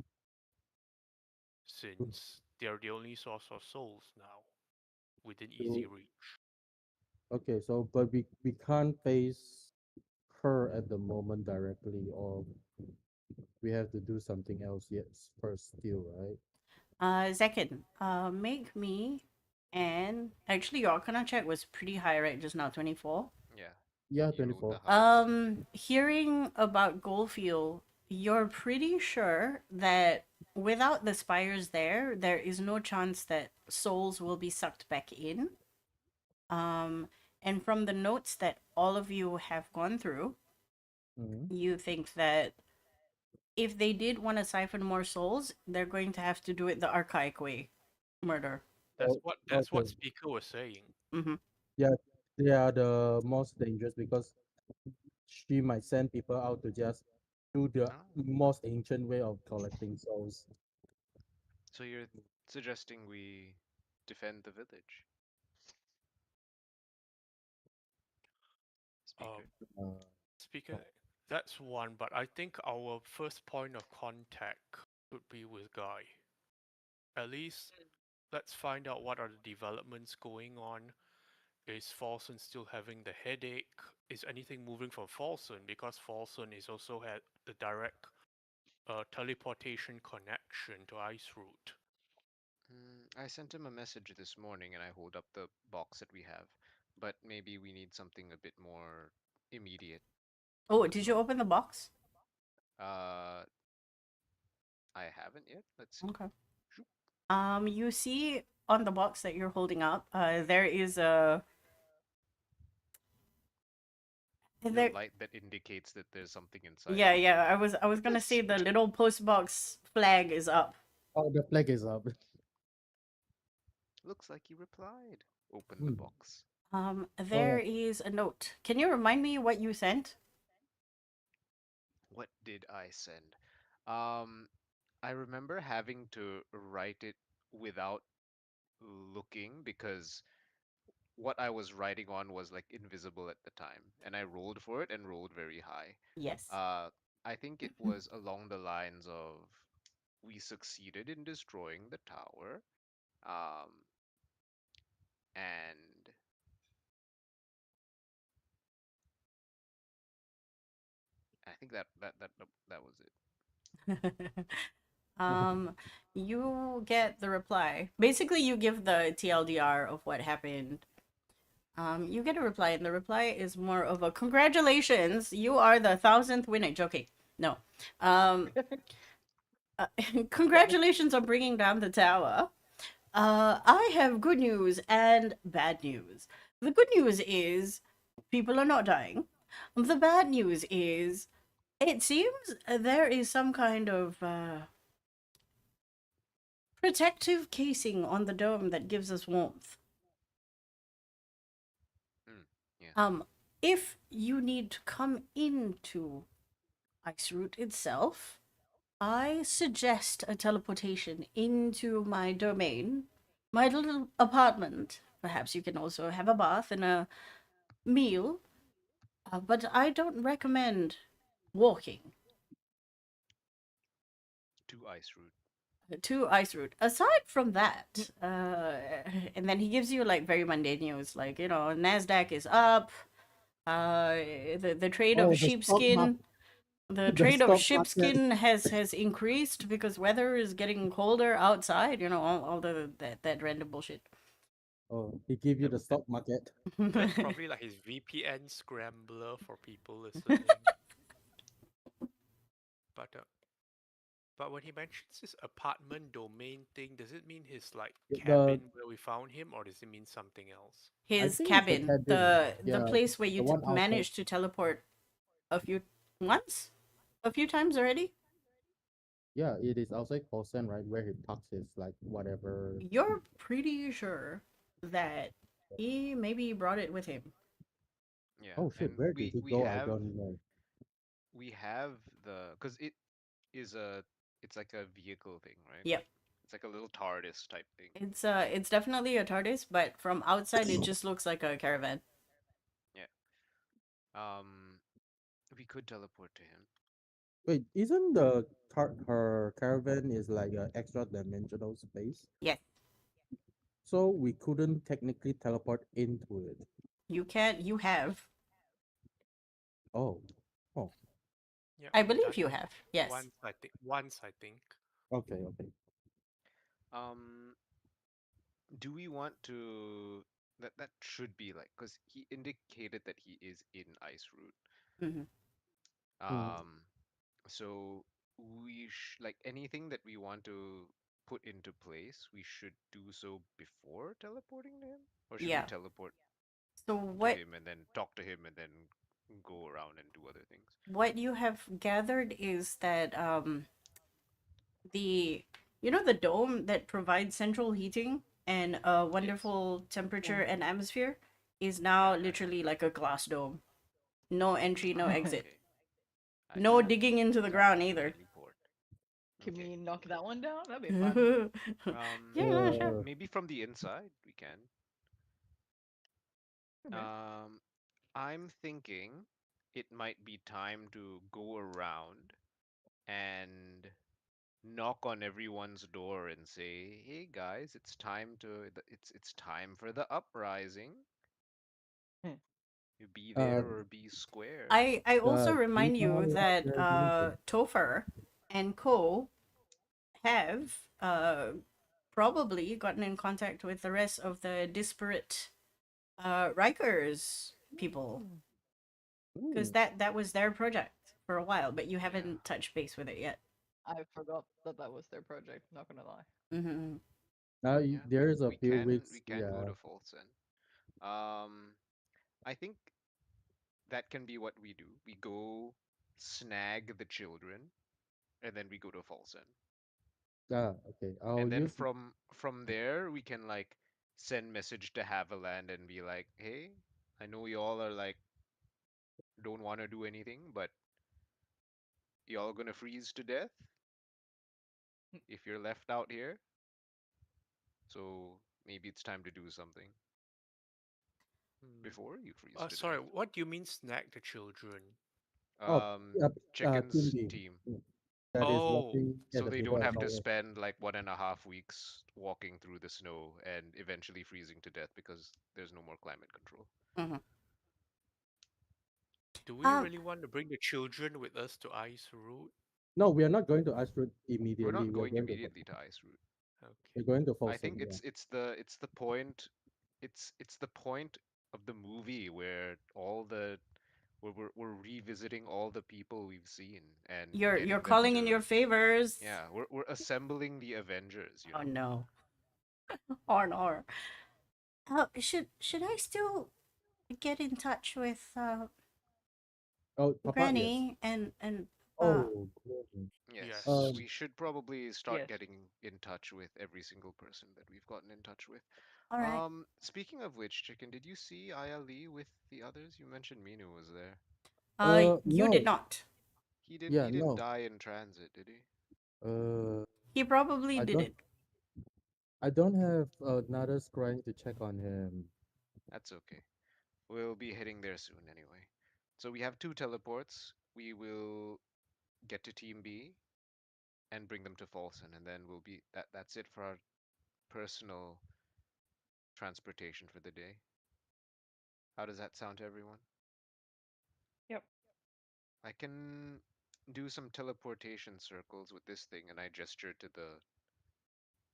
since they're the only source of souls now within easy So, reach. okay, so but we can't face her at the moment directly, or we have to do something else yet first still, right? Second, make me, and actually your Arcana check was pretty high right just now, 24. Yeah, Yeah, you rolled the 24. highest. Hearing about Goldfield, you're pretty sure that without the spires there, there is no chance that souls will be sucked back in. Um, and from the notes that all of you have gone through, Mm-hmm. you think that if they did want to siphon more souls, they're going to have to do it the archaic way, murder. Oh, That's what okay. Speaker was saying. Mm-hmm. Yeah, they are the most dangerous because she might send people out to just do the Oh, most ancient way of collecting souls. so you're suggesting we defend the village, Um, speaker? Uh, Speaker, that's one, but I think our first point of contact should be with Guy. At least let's find out what are the developments going on. Is Falson still having the headache? Is anything moving from Falson? Because Falson is also had the direct teleportation connection to Ice Route. I sent him a message this morning and I hold up the box that we have, but maybe we need something a bit more immediate. Oh, did you open the box? Uh, I haven't yet. Let's see. Okay. Shoop. You see on the box that you're holding up, there is a The there. light that indicates that there's something inside Yeah, it. yeah. I was gonna say the little post box flag is up. oh, the flag is up. Looks like you replied. Open the Hmm. box. All There right. is a note. Can you remind me what you sent? What did I send? Um, I remember having to write it without looking because what I was writing on was like invisible at the time, and I rolled for it and rolled very high. Yes. Uh, I think it was along the lines of we succeeded in destroying the tower. Um, and I think that was it. um, you get the reply. Basically, you give the TLDR of what happened. You get a reply, and the reply is more of a congratulations, you are the 1,000th winner. Joking. No. Um, Okay. congratulations on bringing down the tower. I have good news and bad news. The good news is people are not dying. The bad news is it seems there is some kind of protective casing on the dome that gives us warmth. Mm, yeah. Um, if you need to come into Ice Root itself, I suggest a teleportation into my domain, my little apartment. Perhaps you can also have a bath and a meal, but I don't recommend walking To Ice Root. to Ice Root. Aside from that, and then he gives you like very mundane news, like Nasdaq is up. The trade of Oh, the stock market. sheepskin, the The trade of stock market. sheepskin has increased because weather is getting colder outside. All that random bullshit. Oh, he give you That the stock market. That's probably like his VPN scrambler for people listening. But when he mentions his apartment domain thing, does it mean his like The cabin where we found him, or does it mean something else? I His think it's the cabin, cabin. the Yeah, place where the you one outside. managed to teleport a few once, a few times already. Yeah, it is outside Paulson, right, where he parks his like whatever. You're pretty sure that he maybe brought it with him. Yeah, Oh shit, and where did he we go? I have don't know. the because it is a it's like a vehicle thing, right? Yep. It's like a little TARDIS type thing. It's definitely a TARDIS, but from outside it just looks like a caravan. Yeah. Um, we could teleport to him. Wait, isn't the her caravan is like a extra dimensional space? Yes, So we couldn't technically teleport into it. you can. You have. Oh, oh, Yeah, I we've believe done you it have. Yes. once. I think once. I think. okay, okay. Um, do we want to that should be like because he indicated that he is in Ice Root. Hmm. Mm. Um, so like anything that we want to put into place, we should do so before teleporting to him, or should we Yeah. teleport So to what him and then talk to him and then go around and do other things? what you have gathered is that the the dome that provides central heating and a Yes. wonderful temperature Yeah. and atmosphere is now Yeah, I know. literally like a glass dome. No entry, no Ah, exit. okay. I No see. digging into the So we ground can either. easily port. Can Okay. we knock that one down? That'd be fun. Yeah, Um, sure. Uh, maybe from the inside we can. Okay. Um, I'm thinking it might be time to go around and knock on everyone's door and say, "Hey guys, it's time for the uprising. Hmm. You be uh, there or be square." I also do you remind know you what that they're doing here? Topher and Co have probably gotten in contact with the rest of the disparate Rikers people Hmm. because Ooh, that was their project for a while, but you Yeah. haven't touched base with it yet. I forgot that that was their project. Not gonna lie. Hmm. now Yeah, there's a we few can weeks. we can go Yeah, to Folsen. I think that can be what we do. We go snag the children, and then we go to Folsen. okay. I'll And then use. from there we can like send message to Haviland and be like, hey, I know y'all are like don't want to do anything, but y'all gonna freeze to death if you're left out here. So maybe it's time to do something Hmm. before you freeze to Sorry. death. What do you mean snag the children? Oh, Um, yeah, Chicken's Team B. team. Mm. that is Oh, watching. Yeah, So the they people don't at have to Norway. spend like 1.5 weeks walking through the snow and eventually freezing to death because there's no more climate control. Mhm. do we Um, really want to bring the children with us to Ice Route? No, we are not going to Ice Route We're immediately. not We are going going to immediately to Ice Route. Okay. we're going to I Folsom. think Yeah. it's the point it's the point of the movie where we're revisiting all the people we've seen and you're getting them calling in your to, favors. yeah, we're assembling the Avengers, you Oh know. no. Or no. Should I still get in touch with Oh, Papa, yes. Granny and Oh, great. Yes, Yes. Um, we should probably start Yes. getting in touch with every single person that we've gotten in touch with. all right. Speaking of which, Chicken, did you see Ayali with the others? You mentioned Minu was there. You did no. not. Yeah, He didn't no. die in transit, did he? Uh, He probably I did don't. it. I don't have another scrying to check on him. That's okay. We'll be heading there soon anyway. So we have two teleports. We will get to Team B and bring them to Folsom, and then we'll be that's it for our personal transportation for the day. How does that sound to everyone? Yep. I can do some teleportation circles with this thing, and I gesture to the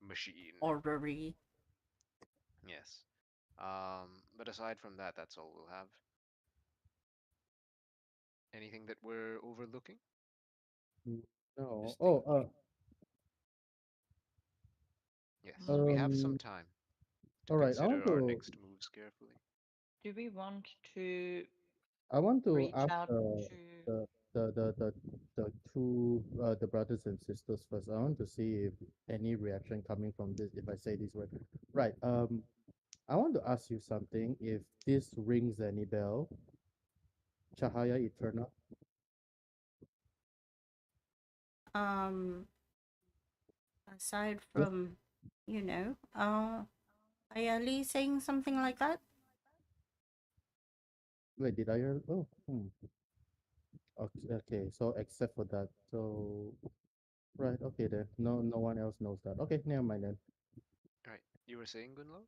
machine. Orrery. Yes. But aside from that, that's all we'll have. Anything that we're overlooking? Mm, no. Just Oh, thinking. Yes, we have some um. time to All right. I want consider our to. next moves carefully. Do we want to I want to reach ask out to? the the two the brothers and sisters first. I want to see if any reaction coming from this if I say this word. Right. I want to ask you something. If this rings any bell, Cahaya Eternal. Um, aside Just from, Ayali saying something like that. wait. Did I hear? Oh. Okay. Okay. So except for that. So right. Okay. Then no one else knows that. Okay. Never mind then. All right, you were saying, Gunlo?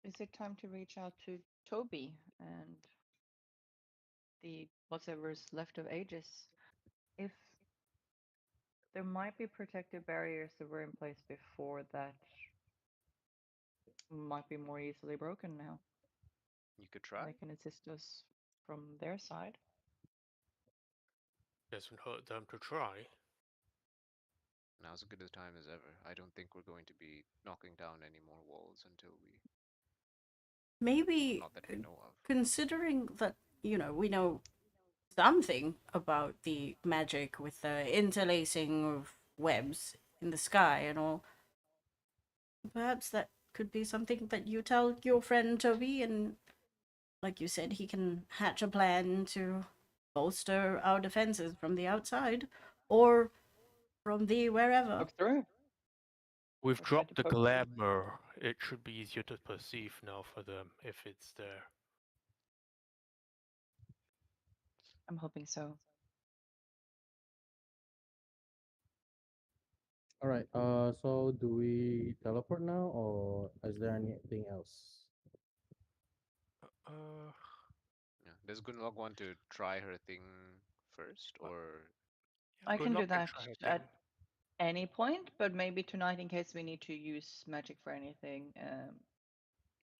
Is it time to reach out to Toby and the whatever's left of Aegis? If there might be protective barriers that were in place before that might be more easily broken now. You could try. They can assist us from their side. Doesn't hurt them to try. Now's as good a time as ever. I don't think we're going to be knocking down any more walls until well, Maybe not that we know of. considering that, we know something about the magic with the interlacing of webs in the sky and all, perhaps that could be something that you tell your friend Toby, and like you said, he can hatch a plan to bolster our defenses from the outside or from the wherever. Poke through. We've Or try to dropped the poke through. glamour. It should be easier to perceive now for them if it's there. I'm hoping so. All right. So do we teleport now, or is there anything else? Uh, Yeah. Does Gunlog want to try her thing first, uh, or yeah, I good can do luck and that try a thing. at any point, but maybe tonight in case we need to use magic for anything.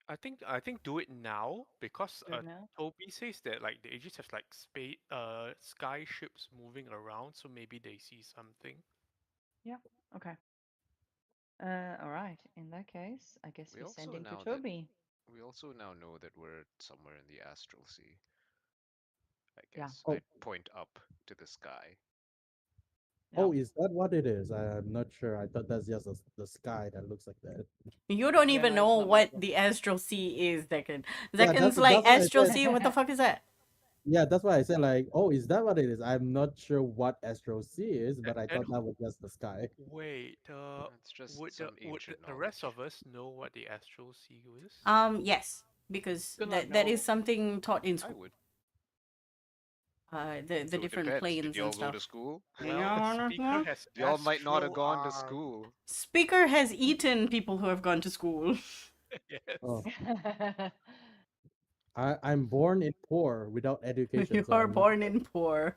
I think do it now because Do it now. Toby says that like the Aegis has like space sky ships moving around, so maybe they see something. Yeah. Okay. All right. In that case, I guess we we send also in to now that Toby. we also now know that we're somewhere in the astral sea. I Yeah. guess Oh, I'd point up to the sky. Yeah. oh, is that what it is? I'm not sure. I thought that's just the sky that looks like that. You don't Yeah. even No, it's know not like what the astral sea is, Decken. Yeah, Deccan's like, that's why I astral said. sea, what the that. fuck is that? Yeah, that's why I said like, oh, is that what it is? I'm not sure what Astro C is, but I And thought that was just the sky. wait, It's just would some would ancient the rest knowledge. of us know what the astral sea is? Yes, because Good luck. that is No. something taught in I school. would. the So it different depends. Did planes y'all and go to stuff. school? Well, Speaker has Y'all might not have astral gone to arm. school. Speaker has eaten people who have gone to school. Yes. Oh, I'm born in poor without education, You so are I'm not. born in poor.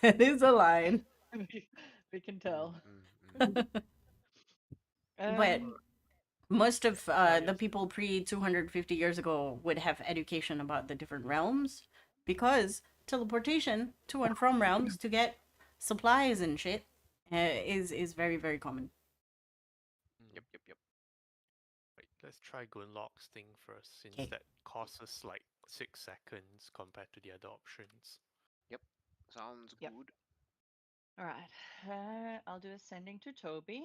That is a line. we can Mm, tell. mm, mm. But Um, most of Yes. the people pre 250 years ago would have education about the different realms because teleportation to and from realms to get supplies and shit is very very common. Yep, yep, yep. Right, let's try Gunlock's thing first, since Okay. that costs us like 6 seconds compared to the other options. Yep. Sounds Yep. good. all right. I'll do ascending to Toby.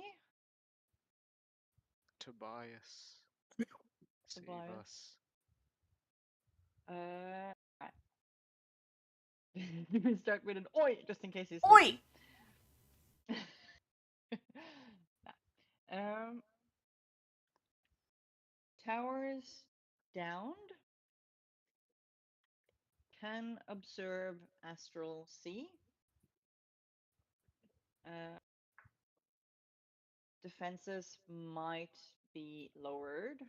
Tobias, save Tobias. us. Right. Start with an oi, just in case he's Oi! sleeping. Nah. Towers downed can observe astral sea. Uh, defenses might be lowered.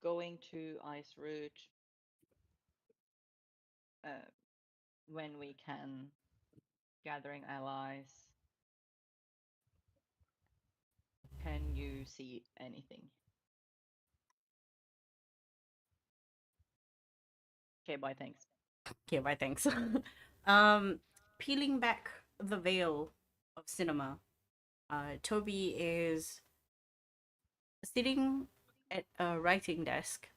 Going to ice route uh, when we can. Gathering allies. Can you see anything? Okay, bye, thanks. Okay, bye, thanks. um, Peeling back the veil of cinema, Toby is sitting at a writing desk,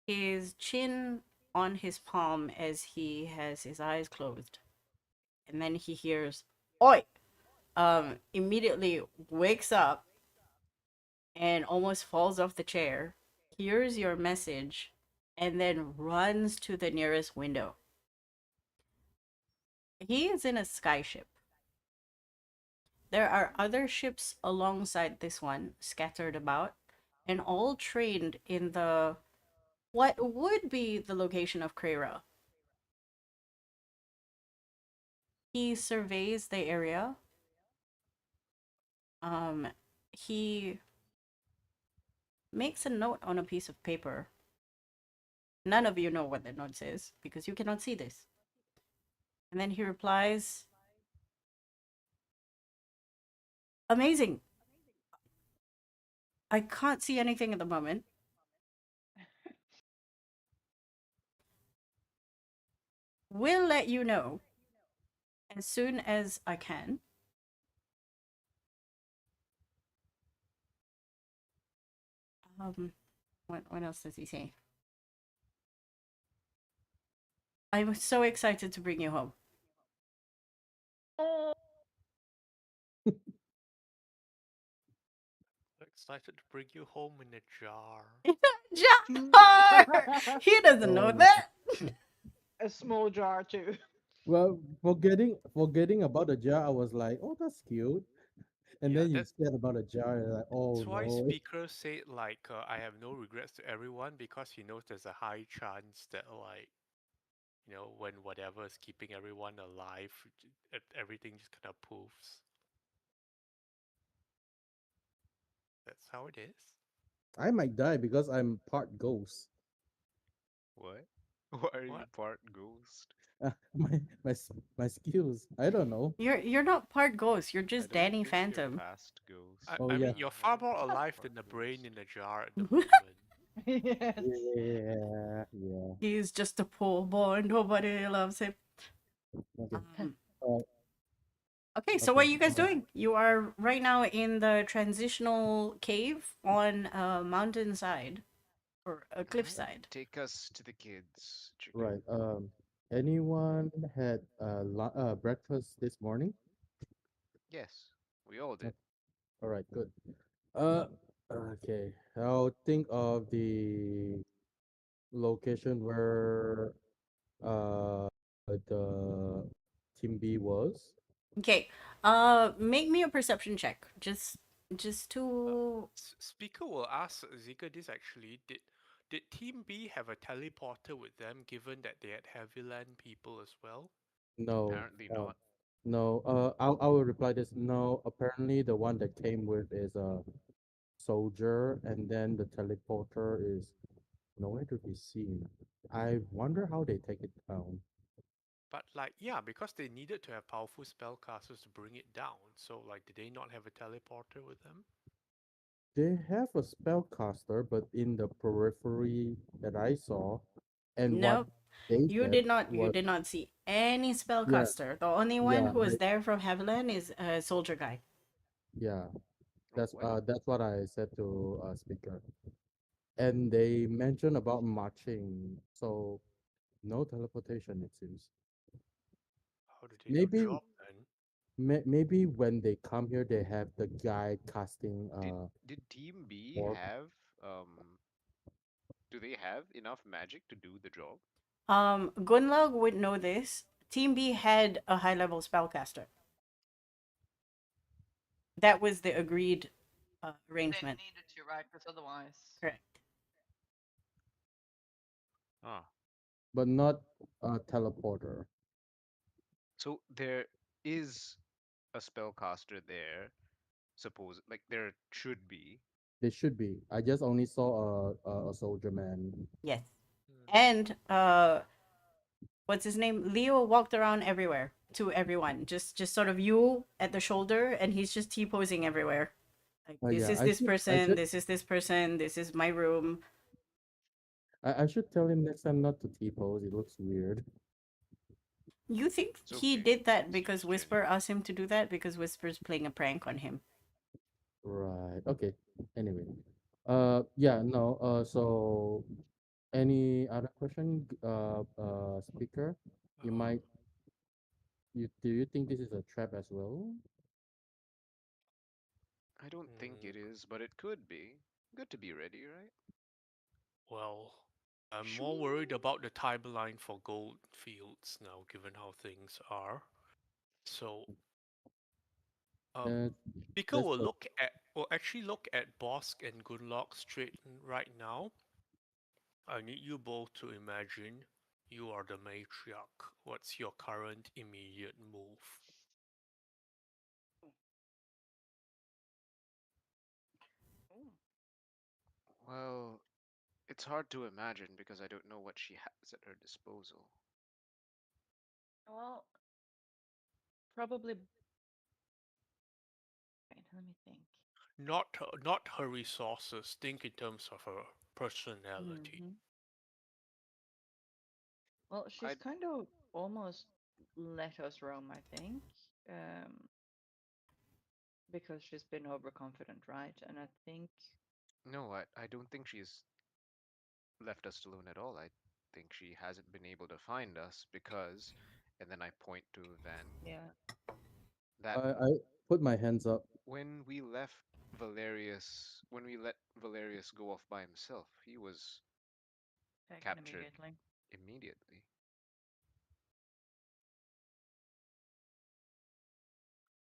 his chin on his palm as he has his eyes closed. And then he hears, Oi! Immediately wakes up and almost falls off the chair, hears your message, and then runs to the nearest window. He is in a skyship. There are other ships alongside this one scattered about, and all trained in the what would be the location of Krera. He surveys the area. Um, he makes a note on a piece of paper. None of you know what the note says because you cannot see this. And then he replies, Amazing. I can't see anything at the moment. Will let you know as soon as I can. What else does he say? I'm so excited to bring you home. Oh, Excited to bring you home in a jar. Jar! He doesn't know Oh, that. a small jar too. well, forgetting about the jar, I was like, oh, that's cute. And Yeah, then you said about a jar, you're like, oh that's why no. Speaker said like I have no regrets to everyone, because he knows there's a high chance that like, when whatever is keeping everyone alive, everything just kind of poofs. That's how it is. I might die because I'm part ghost. What? Why are you What? part ghost? My skills. I don't know. You're not part ghost. You're I just don't Danny think you're Phantom. past ghost. I, Oh I yeah. mean, you're I far don't more think you're alive part than a brain ghost. in a jar at the moment. Yes. Yeah, yeah. He's just a poor boy. Nobody loves him. Okay. Um, Uh, okay, so what okay. are you guys doing? You are right now in the transitional cave on a mountainside or a Alright, cliffside. take us to the kids, chicken. Right. Anyone had breakfast this morning? Yes, we all did. All right, good. Uh, okay. I'll think of the location where uh the team B was. Okay, make me a perception check. Just Uh, to Speaker will ask Zika this actually. Did Team B have a teleporter with them, given that they had Heavy Land people as well? No, Apparently not. no. I will reply this. No, apparently the one that came with is a soldier, and then the teleporter is nowhere to be seen. I wonder how they take it down. But like, yeah, because they needed to have powerful spellcasters to bring it down. So like, did they not have a teleporter with them? They have a spellcaster, but in the periphery that I saw, and what Nope. they You said did not. You was, did not see any yeah, spellcaster. The only one yeah, who was there from Haviland is a soldier guy. yeah. Oh, what? That's what I said to speaker, and they mentioned about marching, so no teleportation it seems. How did they not Maybe drop then? maybe when they come here, they have the guy casting Did did Team B orb. have do they have enough magic to do the job? Gunlog would know this. Team B had a high level spellcaster. That was the agreed They arrangement. needed to, right? Because otherwise, Correct. Ah. But not a teleporter. So there is a spellcaster there, suppose like there should be. They should be. I just only saw a soldier man. Yes. Hmm. And what's his name? Leo walked around everywhere to everyone. Just sort of you at the shoulder, and he's just T posing everywhere. Like this Yeah, is this person, this is this person, this is my room. I should tell him next time not to T-pose. It looks weird. You think It's he okay. did that It's because just Whisper genuine. asked him to do that because Whisper's playing a prank on him? Right. Okay. Anyway. Yeah, no. So any other question, speaker? You Um, might do you think this is a trap as well? I don't think hmm, it is, but it could be. Good to be ready, right? well, I'm more worried Shoo. about the timeline for gold fields now, given how things are. So, um, Let's Speaker let's go. will actually look at Bosk and Gunlock straight right now. I need you both to imagine you are the matriarch. What's your current immediate move? ooh. Well, it's hard to imagine because I don't know what she has at her disposal. Well, probably. Wait, let me think. Not her resources. Think in terms of her personality. Hmm. Well, she's I kind of almost let us roam, I think, um, because she's been overconfident, right? And I think, no, I don't think she's left us alone at all. I think she hasn't been able to find us because, and then I point to Van, yeah, that I put my hands up. when we left Valerius, when we let Valerius go off by himself, he was taken captured immediately. immediately.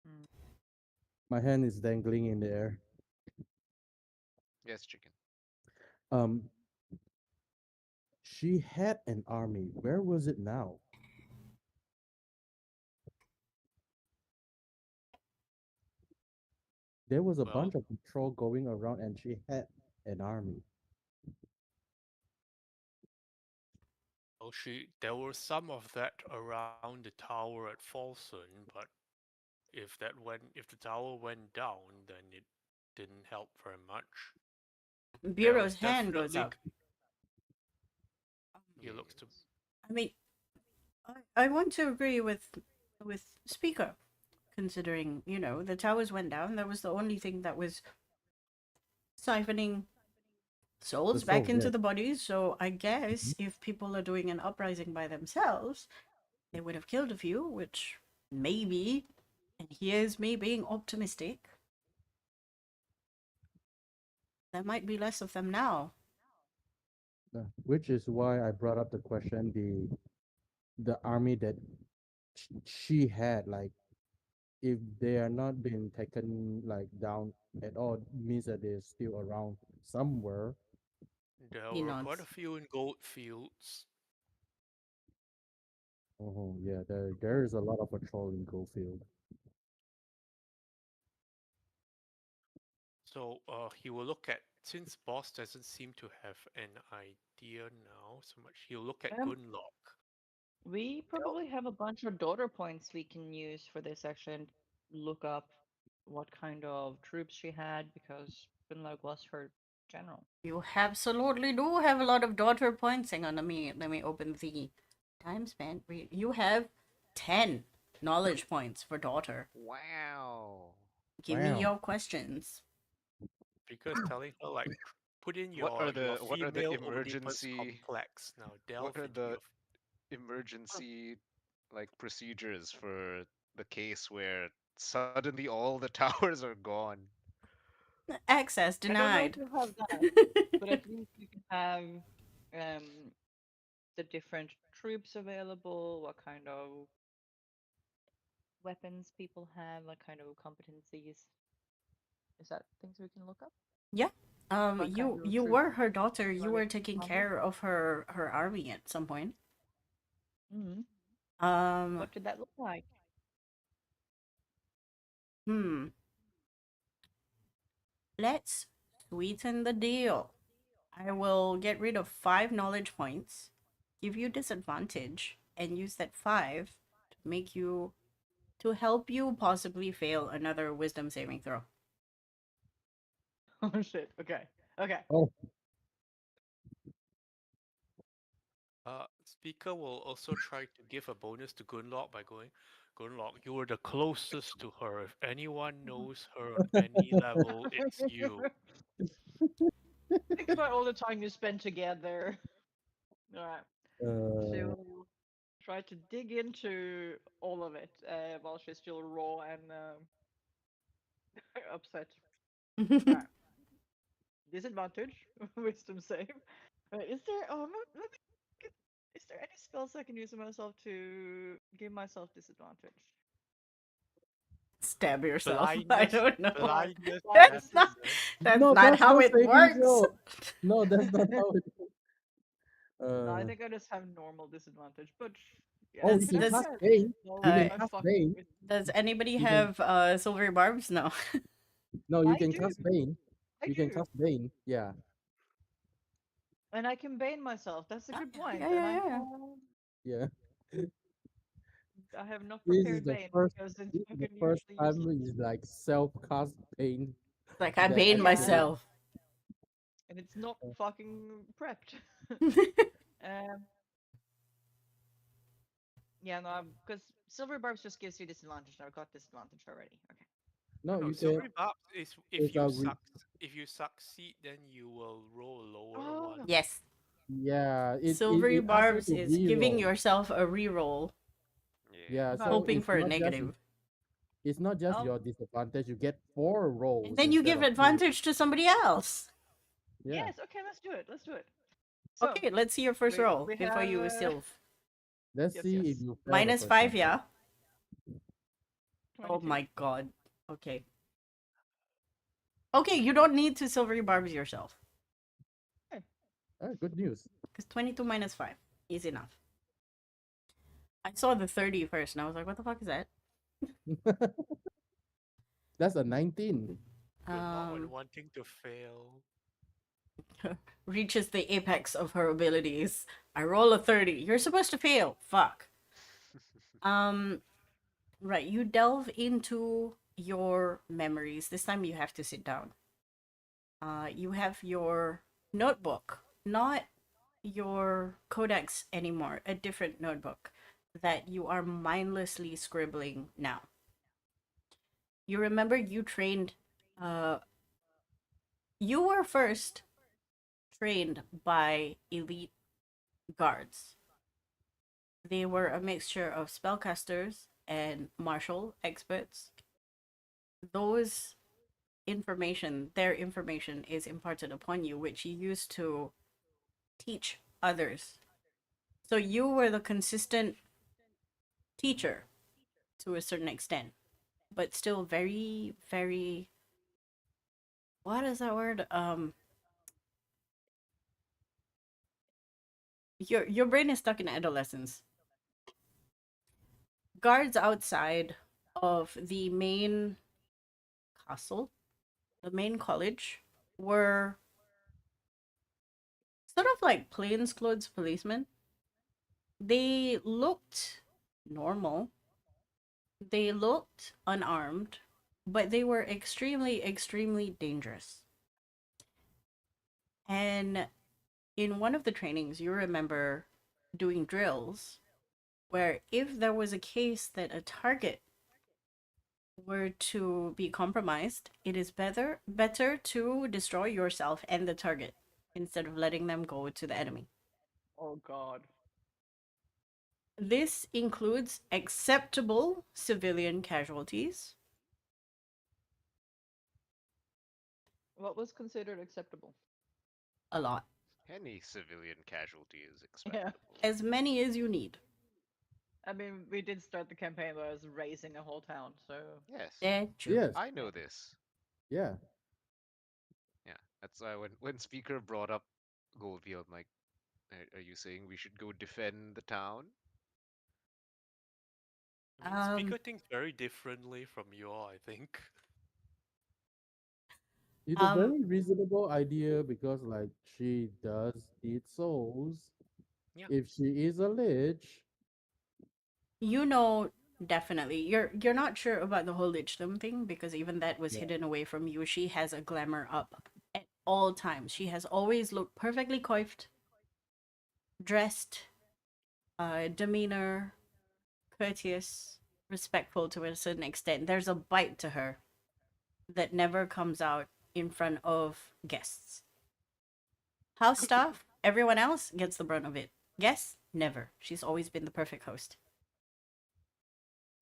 Mm. My hand is dangling in the air. Yes, chicken. Um, she had an army. Where was it now? There was a Well, bunch of patrol going around, and she had an army. there was some of that around the tower at Folsom, but if the tower went down, then it didn't help very much. There was Bureau's hand goes definitely up. he looks to Yes. I mean, I want to agree with Speaker, considering the towers went down. That was the only thing that was siphoning The souls back soul, into yeah. the bodies. So I Mhm. guess if people are doing an uprising by themselves, they would have killed a few, which maybe, and here's me being optimistic, there might be less of them now. Which is why I brought up the question: the army that she had, like, if they are not being taken like down at all, means that they're still around somewhere. There He were quite a nods. few in Goldfields. Oh yeah, there is a lot of patrol in Goldfield. So he will look at, since boss doesn't seem to have an idea now so much, he'll look at Um, Gunlock. we Tell, probably have a bunch of daughter points we can use for this action. Look up what kind of troops she had because Finlag was her general. You absolutely do have a lot of daughter points. Hang on, let me open the time span. You have 10 knowledge points for daughter. Wow. Give me Wow. your questions. because telling her like put in What are your the female Oedipus emergency complex now. what Delve are into the your. emergency like procedures for the case where suddenly all the towers are gone? Access I don't know if denied. you have that, but at least you can have the different troops available, what kind of weapons people have, what kind of competencies. Is that things we can look up? Yeah. What kind of You troop were her daughter. You running were taking combat? care of her army at some point. Mm-hmm. Um, What did that look like? hmm. Let's sweeten the deal. I will get rid of 5 knowledge points, give you disadvantage, and use that 5 to make you to help you possibly fail another wisdom saving throw. Oh shit. Okay. Okay. Oh, Speaker will also try to give a bonus to Gunlock by going, Gunlock, you were the closest to her. If anyone knows her on any level, it's you. Think about all the time you spent together. Alright. uh, She'll try to dig into all of it while she's still raw and upset. Alright. Disadvantage. Wisdom save. Is there. Oh, let me. Is there any spells I can use on myself to give myself disadvantage? Stab yourself. I Blindness, don't know. Alright. blindness, That's not deafness. that's no, not that's how not it saving works. throw. No, that's not how it. No, I Uh, think I just have normal disadvantage, but yeah, oh, I you Does can can does cast try. Bane. You Lowering can uh my cast fucking Bane. wisdom. does anybody You can have silver barbs? No. no, you I can do. cast Bane. I You can do. cast Bane. Yeah, And I can bane myself. That's a Ah, good yeah, point. yeah, And yeah, yeah. I have not This is prepared the bane first. because This I is the can first usually use time it. is like self cast Bane It's like I that I bane Yeah, did. myself. and it's not fucking prepped. um, yeah, no, because silver barbs just gives you disadvantage. And I've got disadvantage already. Okay. No, No, no, you can. silvery barb is It's a if you succeed, then you will roll a lower one. Oh, Yes. yeah. Silvery It asks you barbs to is giving re-roll. yourself a reroll, Yeah. Yeah, so but hoping for a negative. it's not just um, your disadvantage. You get 4 And rolls then you instead give of 2. advantage to somebody else. Yeah. yes. Okay, let's do it. Let's do it. So Okay, let's see your first roll we before have you sylph. Let's yes, see if yes, you fail the first -5, time. yeah? Oh 22. my god. Okay. Okay, you don't need to silvery barbs yourself. Okay. Good news. Because 22 -5 is enough. I saw the 30 first and I was like, what the fuck is that? That's a 19. Good luck when Um, wanting to fail. reaches the apex of her abilities. I roll a 30. You're supposed to fail. Fuck. Um, right, you delve into your memories. This time you have to sit down. You have your notebook, not your codex anymore, a different notebook that you are mindlessly scribbling now. You remember you trained, uh, you were first trained by elite guards. They were a mixture of spellcasters and martial experts. Those their information is imparted upon you, which you use to teach others. So you were the consistent teacher to a certain extent, but still very, very, what is that word? Your brain is stuck in adolescence. Guards outside of the main castle, the main college, were sort of like plainclothes policemen. They looked normal. They looked unarmed, but they were extremely, extremely dangerous. And in one of the trainings, you remember doing drills where if there was a case that a target were to be compromised, it is better to destroy yourself and the target instead of letting them go to the enemy. Oh God. This includes acceptable civilian casualties. What was considered acceptable? A lot. Any civilian casualty is Yeah. expectable. As many as you need. I mean, we did start the campaign by us raising a whole town, so Yes, Yeah, true. Yes. I know yeah. this. Yeah. Yeah, that's why when Speaker brought up Goldfield, I'm like, are you saying we should go defend the town? I mean, Speaker Um, thinks very differently from you all, I think. It's a um, very reasonable idea because, like, she does need souls. Yeah. If she is a lich, you know definitely. You're not sure about the whole lichdom thing because even that was yeah. hidden away from you. She has a glamour up at all times. She has always looked perfectly coiffed, dressed, demeanor, courteous, respectful to a certain extent. There's a bite to her that never comes out in front of guests. House staff, everyone else gets the brunt of it. Guests, never. She's always been the perfect host.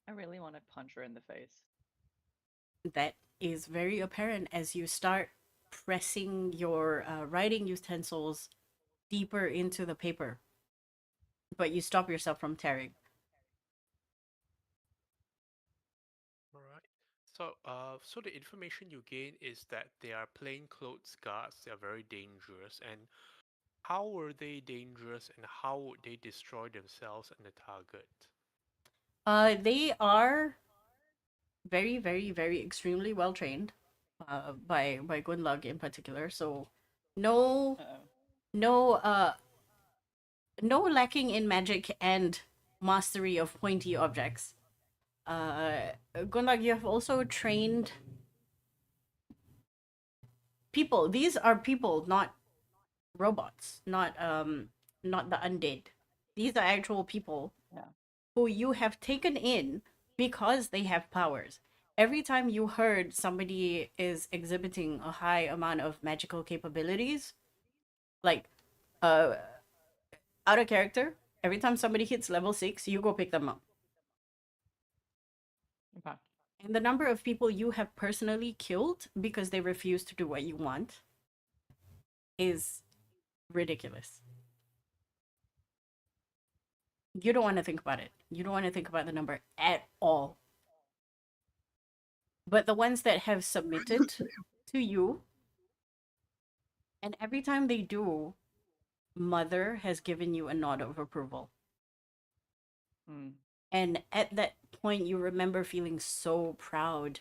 I really want to punch her in the face. That is very apparent as you start pressing your writing utensils deeper into the paper, but you stop yourself from tearing. All right. So the information you gain is that they are plainclothes guards. They are very dangerous. And how were they dangerous, and how would they destroy themselves and the target? They are very, very, very extremely well trained, by Gunlug in particular. So, no, Uh-oh. no, no lacking in magic and mastery of pointy objects. Gunlug, you have also trained people. These are people, not robots, not the undead. These are actual people Yeah. who you have taken in because they have powers. Every time you heard somebody is exhibiting a high amount of magical capabilities, like uh out of character, every time somebody hits level 6, you go pick them up. Okay. And the number of people you have personally killed because they refuse to do what you want is ridiculous. You don't want to think about it. You don't want to think about the number at all. But the ones that have submitted to you, and every time they do, Mother has given you a nod of approval. Hmm. And at that point, you remember feeling so proud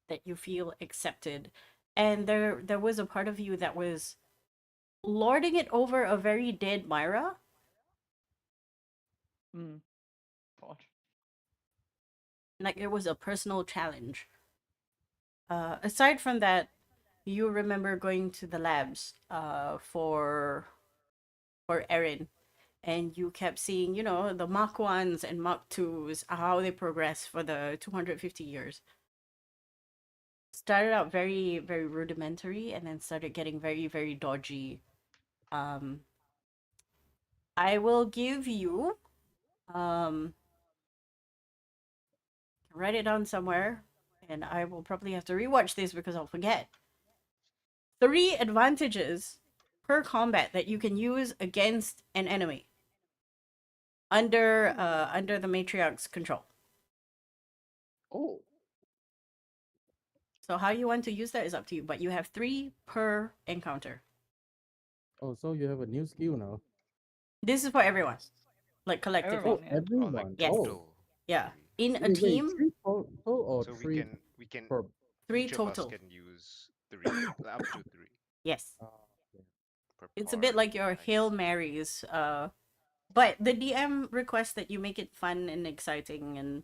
that you feel accepted. And there was a part of you that was lording it over a very dead Myra. Hmm. God. Like it was a personal challenge. Aside from that, you remember going to the labs for Erin, and you kept seeing, the Mach 1s and Mach 2s, how they progress for the 250 years. Started out very, very rudimentary and then started getting very, very dodgy. Um, I will give you, um, write it down somewhere, and I will probably have to rewatch this because I'll forget. 3 advantages per combat that you can use against an enemy under the matriarch's control. Oh, So how you want to use that is up to you, but you have 3 per encounter. oh, so you have a new skill now. This is for everyone, S- like collectively. Everyone, Oh, yeah. Oh, like everyone. Oh, Yes. total, Yeah. maybe. In a wait, team, three total or So we three can we can per? three each of us total. can use three, up to three Yes. Okay. per It's a bit like party. your Hail Nice. Marys. But the DM requests that you make it fun and exciting and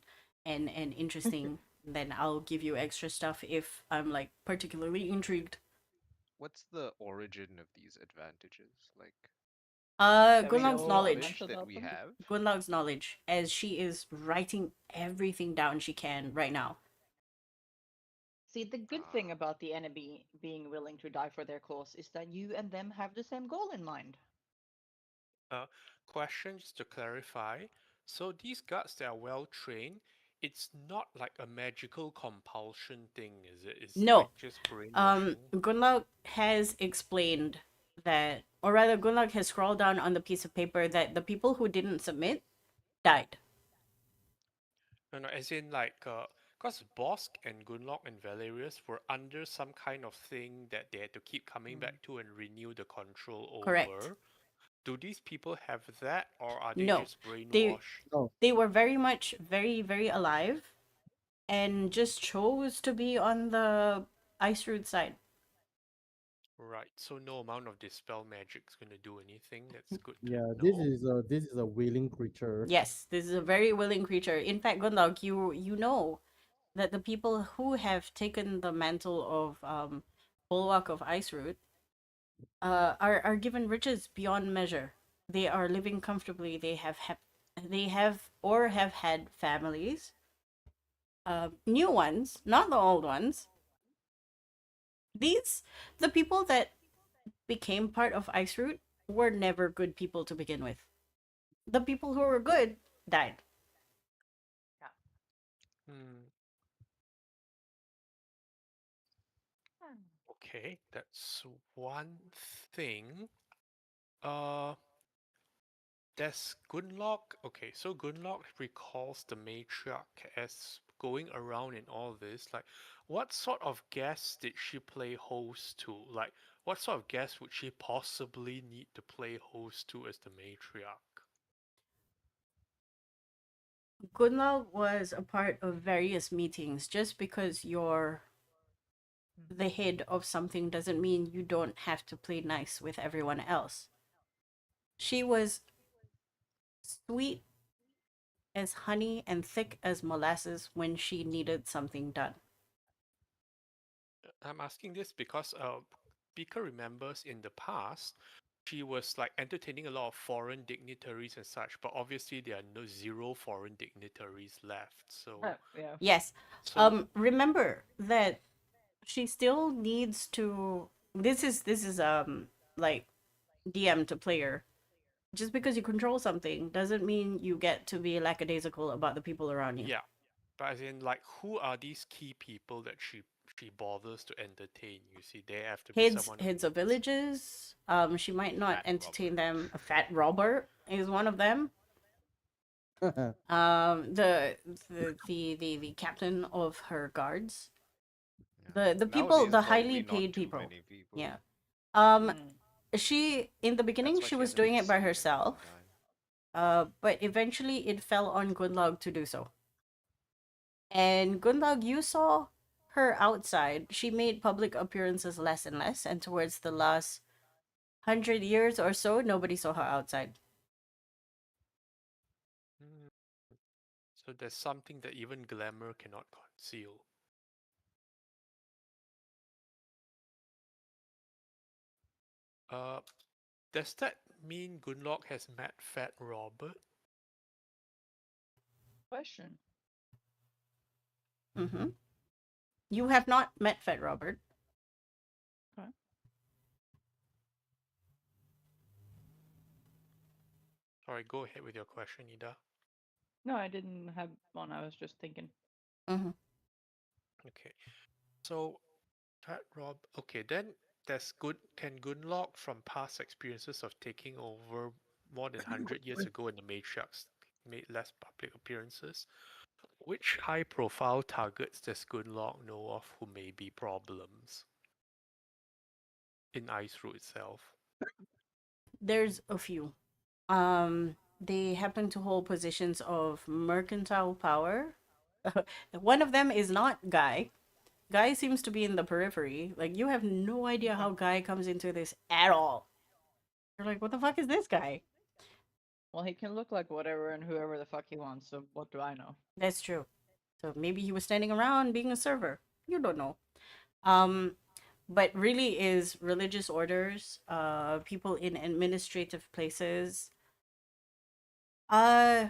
interesting. Then I'll give you extra stuff if I'm like particularly intrigued. What's the origin of these advantages? Like, That we is it Gunlag's know a knowledge. bunch knowledge that about we them. have? Gunlag's knowledge, as she is writing everything down she can right now. See, the good thing Ah, about the enemy being willing to die for their cause is that you and them have the same goal in mind. Uh, question just to clarify. So these guards that are well trained, it's not like a magical compulsion thing, is it? It's like No, just brainwashing. Gunlag has explained that, or rather, Gunlag has scrawled down on the piece of paper that the people who didn't submit died. No, no, as in like, because Bosk and Gunlock and Valerius were under some kind of thing that they had to keep coming Mm. back to and renew the control Correct. over. Do these people have that, or are they No, just they brainwashed? No, they were very much very alive and just chose to be on the ice root side. Right, so no amount of dispel magic's gonna do anything. That's good to yeah, know. this is a willing creature. Yes, this is a very willing creature. In fact, Gundog, you know that the people who have taken the mantle of bulwark of ice root are given riches beyond measure. They are living comfortably. They have or have had families, new ones, not the old ones. These the people that became part of ice root were never good people to begin with. The people who were good died. Yeah. Hmm, Hmm. okay, that's one thing. Uh, Does Gunlock, okay, so Gunlock recalls the matriarch as going around in all this. Like, what sort of guests did she play host to? Like, what sort of guests would she possibly need to play host to as the matriarch? Gunlog was a part of various meetings. Just because you're the head of something doesn't mean you don't have to play nice with everyone else. She was sweet as honey and thick as molasses when she needed something done. I'm asking this because Beaker remembers in the past she was like entertaining a lot of foreign dignitaries and such, but obviously there are no zero foreign dignitaries left. Yeah. Yes. So Remember that she still needs to this is like DM to player. Just because you control something doesn't mean you get to be lackadaisical about the people around you. yeah, but as in like who are these key people that she bothers to entertain? You see, they have to be someone who Heads of needs villages. She might not fat entertain Robert. them. A fat robber is one of them. Yeah, The captain of her guards. Yeah. The people, Nowadays, the highly probably not paid too people. many people. Yeah. Um, Mm. she in the beginning That's why she she was hasn't doing been it by seen in a long herself. time. But eventually it fell on Gunlog to do so. And Gunlog, you saw her outside. She made public appearances less and less, and towards the last 100 years or so, nobody saw her outside. Hmm, so there's something that even glamour cannot conceal. Uh, does that mean Gunlock has met Fat Robert? Question. Mm-hmm. You have not met Fed Robert. Okay. Sorry, go ahead with your question, Ida. No, I didn't have one. I was just thinking. Mm-hmm. Okay, so Fat Rob. Okay, then there's good. Can Gunlock from past experiences of taking over more than 100 years ago in the Matriarchs made less public appearances? Which high-profile targets does Gunlock know of who may be problems in Ice Road itself? There's a few. They happen to hold positions of mercantile power. One of them is not Guy. Guy seems to be in the periphery. Like, you have no idea Okay. how Guy comes into this at all. You're like, what the fuck is this guy? Well, he can look like whatever and whoever the fuck he wants, so what do I know? That's true. So maybe he was standing around being a server. You don't know. Um, but really is religious orders, people in administrative places. Uh,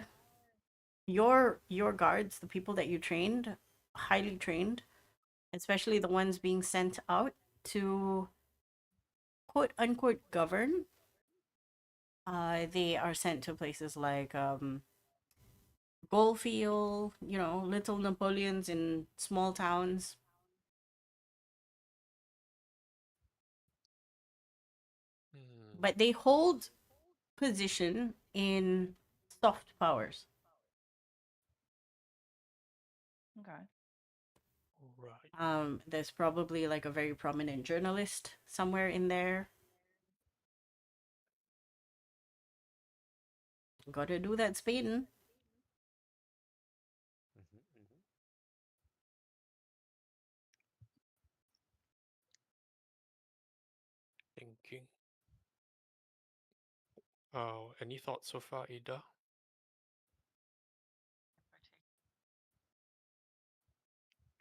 your guards, the people that you trained, highly trained, especially the ones being sent out to quote unquote govern. They are sent to places like Goldfield, little Napoleons in small towns. Hmm. But they hold position in soft powers. Okay. Right. There's probably like a very prominent journalist somewhere in there. Gotta do that spin. Hmm. Hmm. Thinking. Any thoughts so far, Ida?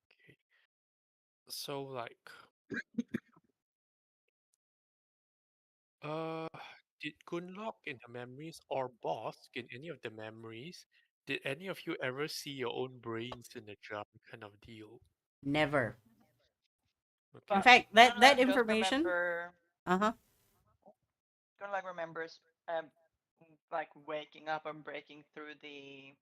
Okay. So like, uh, did Gunlock in the memories or Bosk in any of the memories? Did any of you ever see your own brains in a jar kind of deal? Never. In Okay. But fact, that Gunlag does information. remember. Uh-huh. Gunlag remembers, like waking up and breaking through the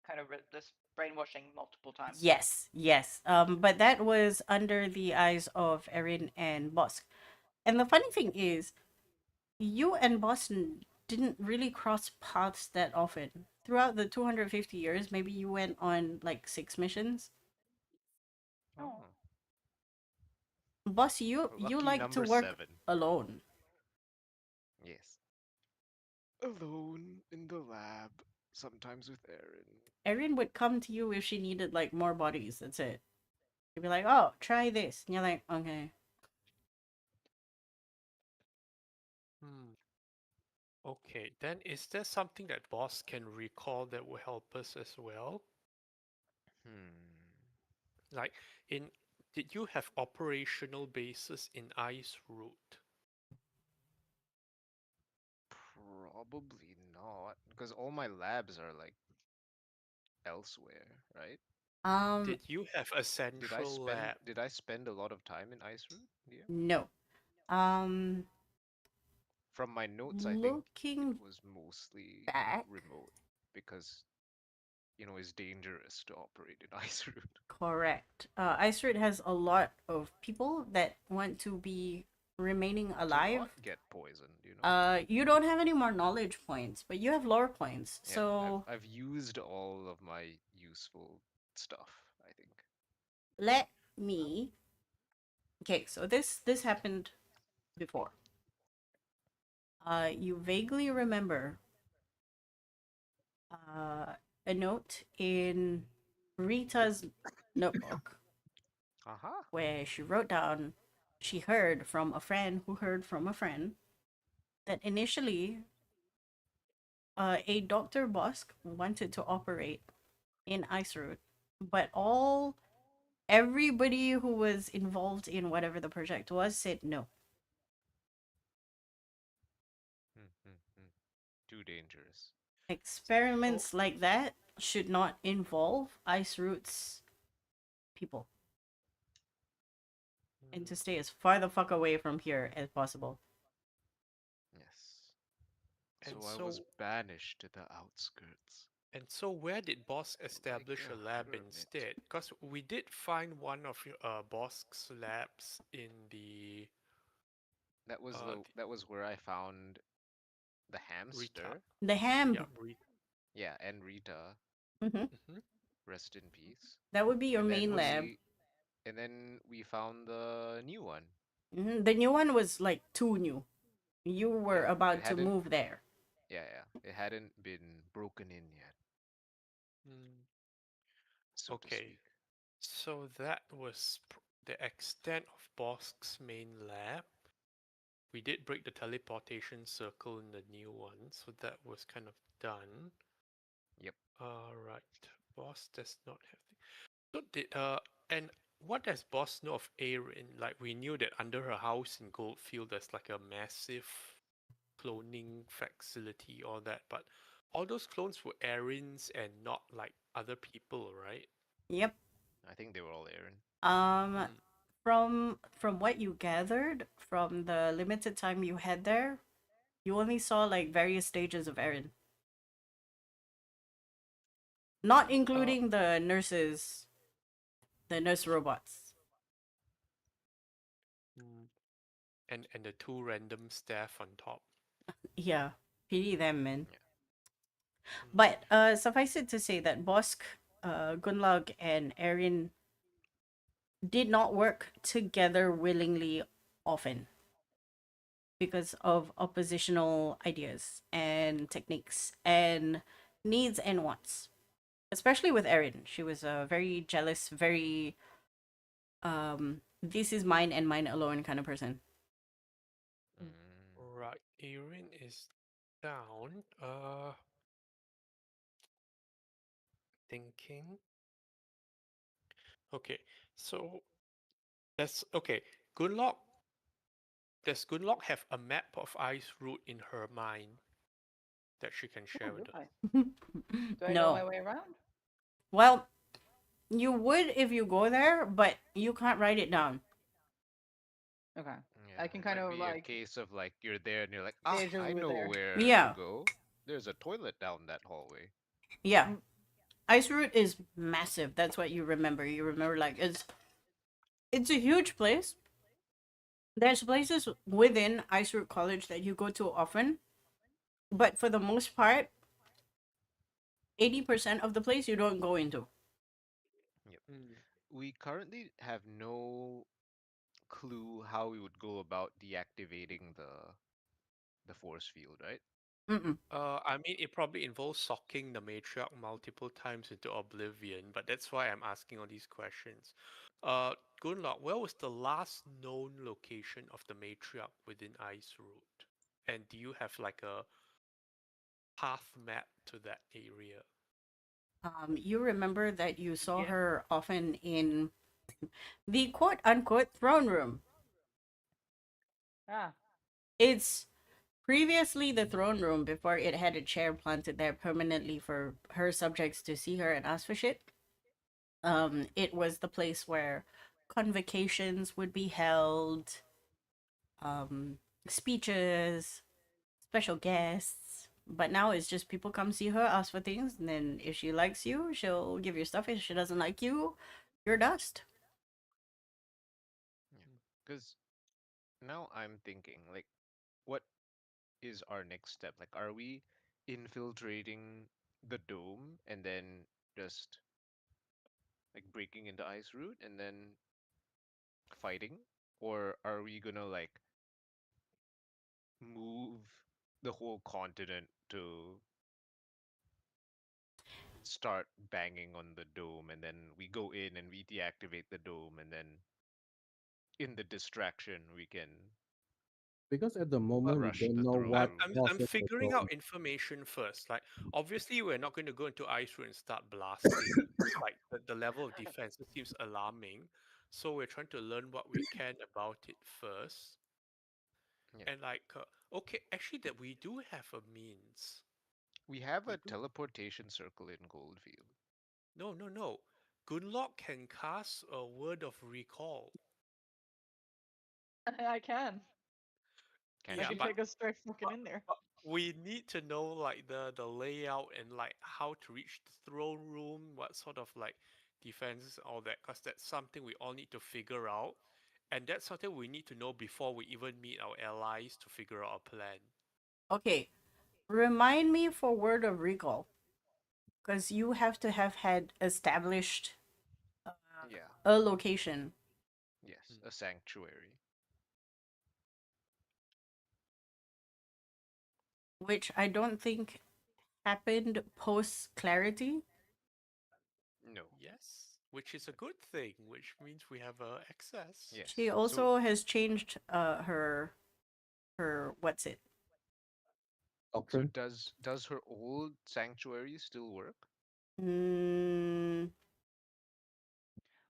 kind of this brainwashing multiple times. Yes, yes. But that was under the eyes of Erin and Bosk. And the funny thing is, you and Boston didn't really cross paths that often. Throughout the 250 years, maybe you went on like 6 missions. Oh, Oh, Boss, you lucky like to number work 7. alone. Yes. Alone in the lab, sometimes with Aaron. Erin would come to you if she needed like more bodies. That's it. She'd be like, "Oh, try this," and you're like, "Okay." Hmm. Okay. Then is there something that boss can recall that will help us as well? Hmm. Like in, did you have operational bases in Ice Route? Probably not, because all my labs are like elsewhere, right? Um, Did you have a central lab? Did I spend a lot of time in Ice Route? Yeah. no. Um, From my notes, I think it looking was mostly back, remote because it's dangerous to operate in Ice Route. correct. Icerid has a lot of people that want to be remaining To not alive. get poisoned. You don't have any more knowledge points, but you have lore points. Yeah, I've So I've used all of my useful stuff, I think. let me. Okay, so this happened before. You vaguely remember uh, a note in Rita's notebook Aha. where she wrote down she heard from a friend who heard from a friend that initially a Dr. Bosk wanted to operate in Ice Route, but everybody who was involved in whatever the project was said no. Hmm, hmm, hmm. Too dangerous. So, Experiments like that should not involve Ice Route's people and to hmm, stay as far the fuck away from here as possible. Yes. and So I was so banished to the outskirts, where did Bosk like establish a a lab hermit. instead? Because we did find one of Bosk's labs in That was where I found the Rita. hamster. The Yeah, Ham. Rita. Yeah, and Rita, Hmm. Hmm. rest in peace. That would be your And then main lab. we found the new one. The new one was like too new. You were Yeah, about to move there. Yeah, yeah. It hadn't been broken in yet, Mm, so to okay, speak. so that was the extent of Bosk's main lab. We did break the teleportation circle in the new one, so that was kind of done. Yep. Alright, Boss does not have. So did and what does Boss know of Erin? Like we knew that under her house in Goldfield there's like a massive cloning facility, all that, but all those clones were Erin's and not like other people, right? Yep. I think they were all Aaron. Um, Mm. from what you gathered from the limited time you had there, you only saw like various stages of Erin, not Uh, including the nurses, the nurse robots. mm. And the two random staff on top. Yeah, pity them, man. Yeah. Mm. But suffice it to say that Bosk, Gunlug, and Erin did not work together willingly often because of oppositional ideas and techniques and needs and wants. Especially with Erin, she was a very jealous, very this is mine and mine alone kind of person. Mm. Right, Erin is down. Thinking. Okay, so that's okay. Gunlock. Does Gunlock have a map of Ice Route in her mind that she can Oh, share do with us? I? Do I know my No. way around? Well, you would if you go there, but you can't write it down. Okay. Yeah, I can it kind might of be a like case of like you're there and you're like, ah, deja I vu know there. where to Yeah, go. There's a toilet down that hallway. yeah. Ice Route is massive. That's what you remember. You remember like it's a huge place. There's places within Ice Route College that you go to often, but for the most part, 80% of the place you don't go into. Yep. Mm. We currently have no clue how we would go about deactivating the force field, right? Mm-mm. I mean, it probably involves socking the matriarch multiple times into oblivion, but that's why I'm asking all these questions. Gunlock, where was the last known location of the matriarch within Ice Route? And do you have like a path map to that area? You remember that you saw Yeah. her often in the quote unquote throne room. Ah. It's previously the throne room before it had a chair planted there permanently for her subjects to see her and ask for shit. It was the place where convocations would be held, um, speeches, special guests. But now it's just people come see her, ask for things, and then if she likes you, she'll give you stuff. If she doesn't like you, you're dust. Yeah. Because now I'm thinking, like, what is our next step? Like, are we infiltrating the dome and then just like breaking into Ice Route and then fighting? Or are we gonna like move the whole continent to start banging on the dome and then we go in and we deactivate the dome and then in the distraction we can Because at the Well, moment we rush don't the know throne what room. I'm causes the figuring out dome. information first. Like, obviously, we're not going to go into Ice Route and start blasting. Like, the level of defense it seems alarming. So we're trying to learn what we can about it first. Yeah. And like, okay, actually, that we do have a means. We have We a do. teleportation circle in Goldfield. No, no, no. Gunlock can cast a word of recall. I can. Can I Yeah, can she? but take us straight fucking in there. But we need to know like the layout and like how to reach the throne room, what sort of like defenses, all that, because that's something we all need to figure out, and that's something we need to know before we even meet our allies to figure out a plan. Okay, remind me for word of recall, because you have to have had established Yeah. a location. Yes. A sanctuary. which I don't think happened post clarity. No. Yes, which is a good thing, which means we have access. She Yes. So also has changed her what's it? Doctrine. does her old sanctuary still work? Mm,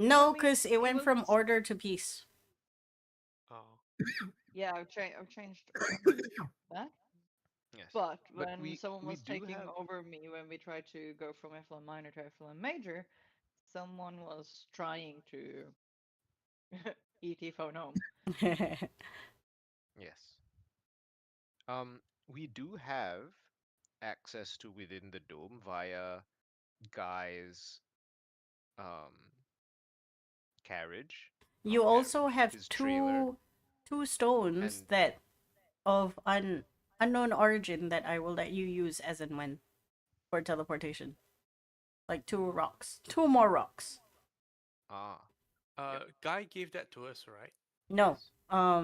Well, I no, mean, because it it went was. from order to peace. Oh, Yeah, I've changed that. Yes. But But when we someone we was do taking have over me, when we tried to go from Epsilon minor to Epsilon major, someone was trying to ET phone home. yes. We do have access to within the dome via Guy's um carriage, You not also carriage, have his trailer, two stones and that of unknown origin that I will let you use as and when for teleportation. Like two mm. rocks. Two more rocks. ah, yep, Guy gave that to us, right? No.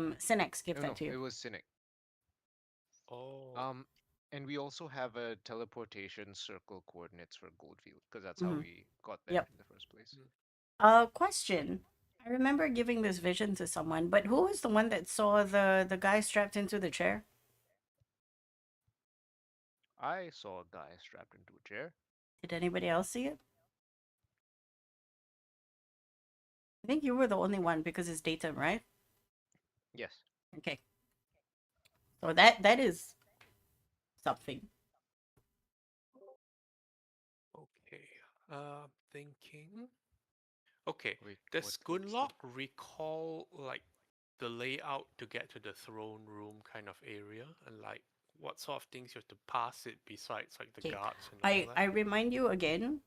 yes. Synex give Oh that no, to you. it was Cynic. Oh, Um, and we also have a teleportation circle coordinates for Goldfield because that's how Mm-hmm. we got there Yep. in the first place. mm. Question. I remember giving this vision to someone, but who was the one that saw the guy strapped into the chair? I saw a guy strapped into a chair. Did anybody else see it? I think you were the only one because it's daytime, right? Yes. Okay. So that is something. Okay. Thinking. Okay. Wait, Does what's the Gunlock recall like the layout to get to the throne room kind of area, and like what sort of things you have to pass it besides like the Okay. guards and all I that? remind you again.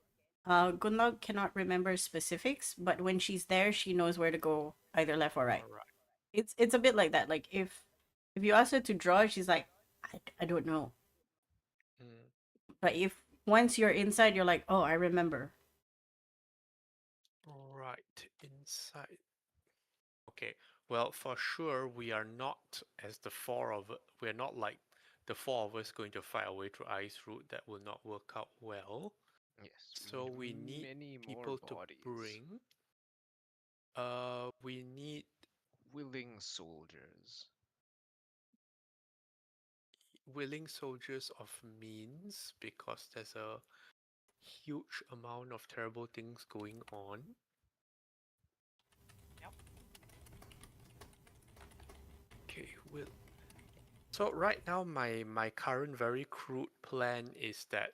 Gunlog cannot remember specifics, but when she's there, she knows where to go, either left or right. All right. It's a bit like that. Like if you ask her to draw, she's like, I don't know. Mm. But if once you're inside, you're like, oh, I remember. All right. Inside. Okay. Well, for sure, we are not as the four of we're not like the four of us going to fight our way through ice route. That will not work out well. Yes, we So need we need many more people to bodies. bring. We need Willing soldiers. willing soldiers of means because there's a huge amount of terrible things going on. Okay, will. So right now, my current very crude plan is that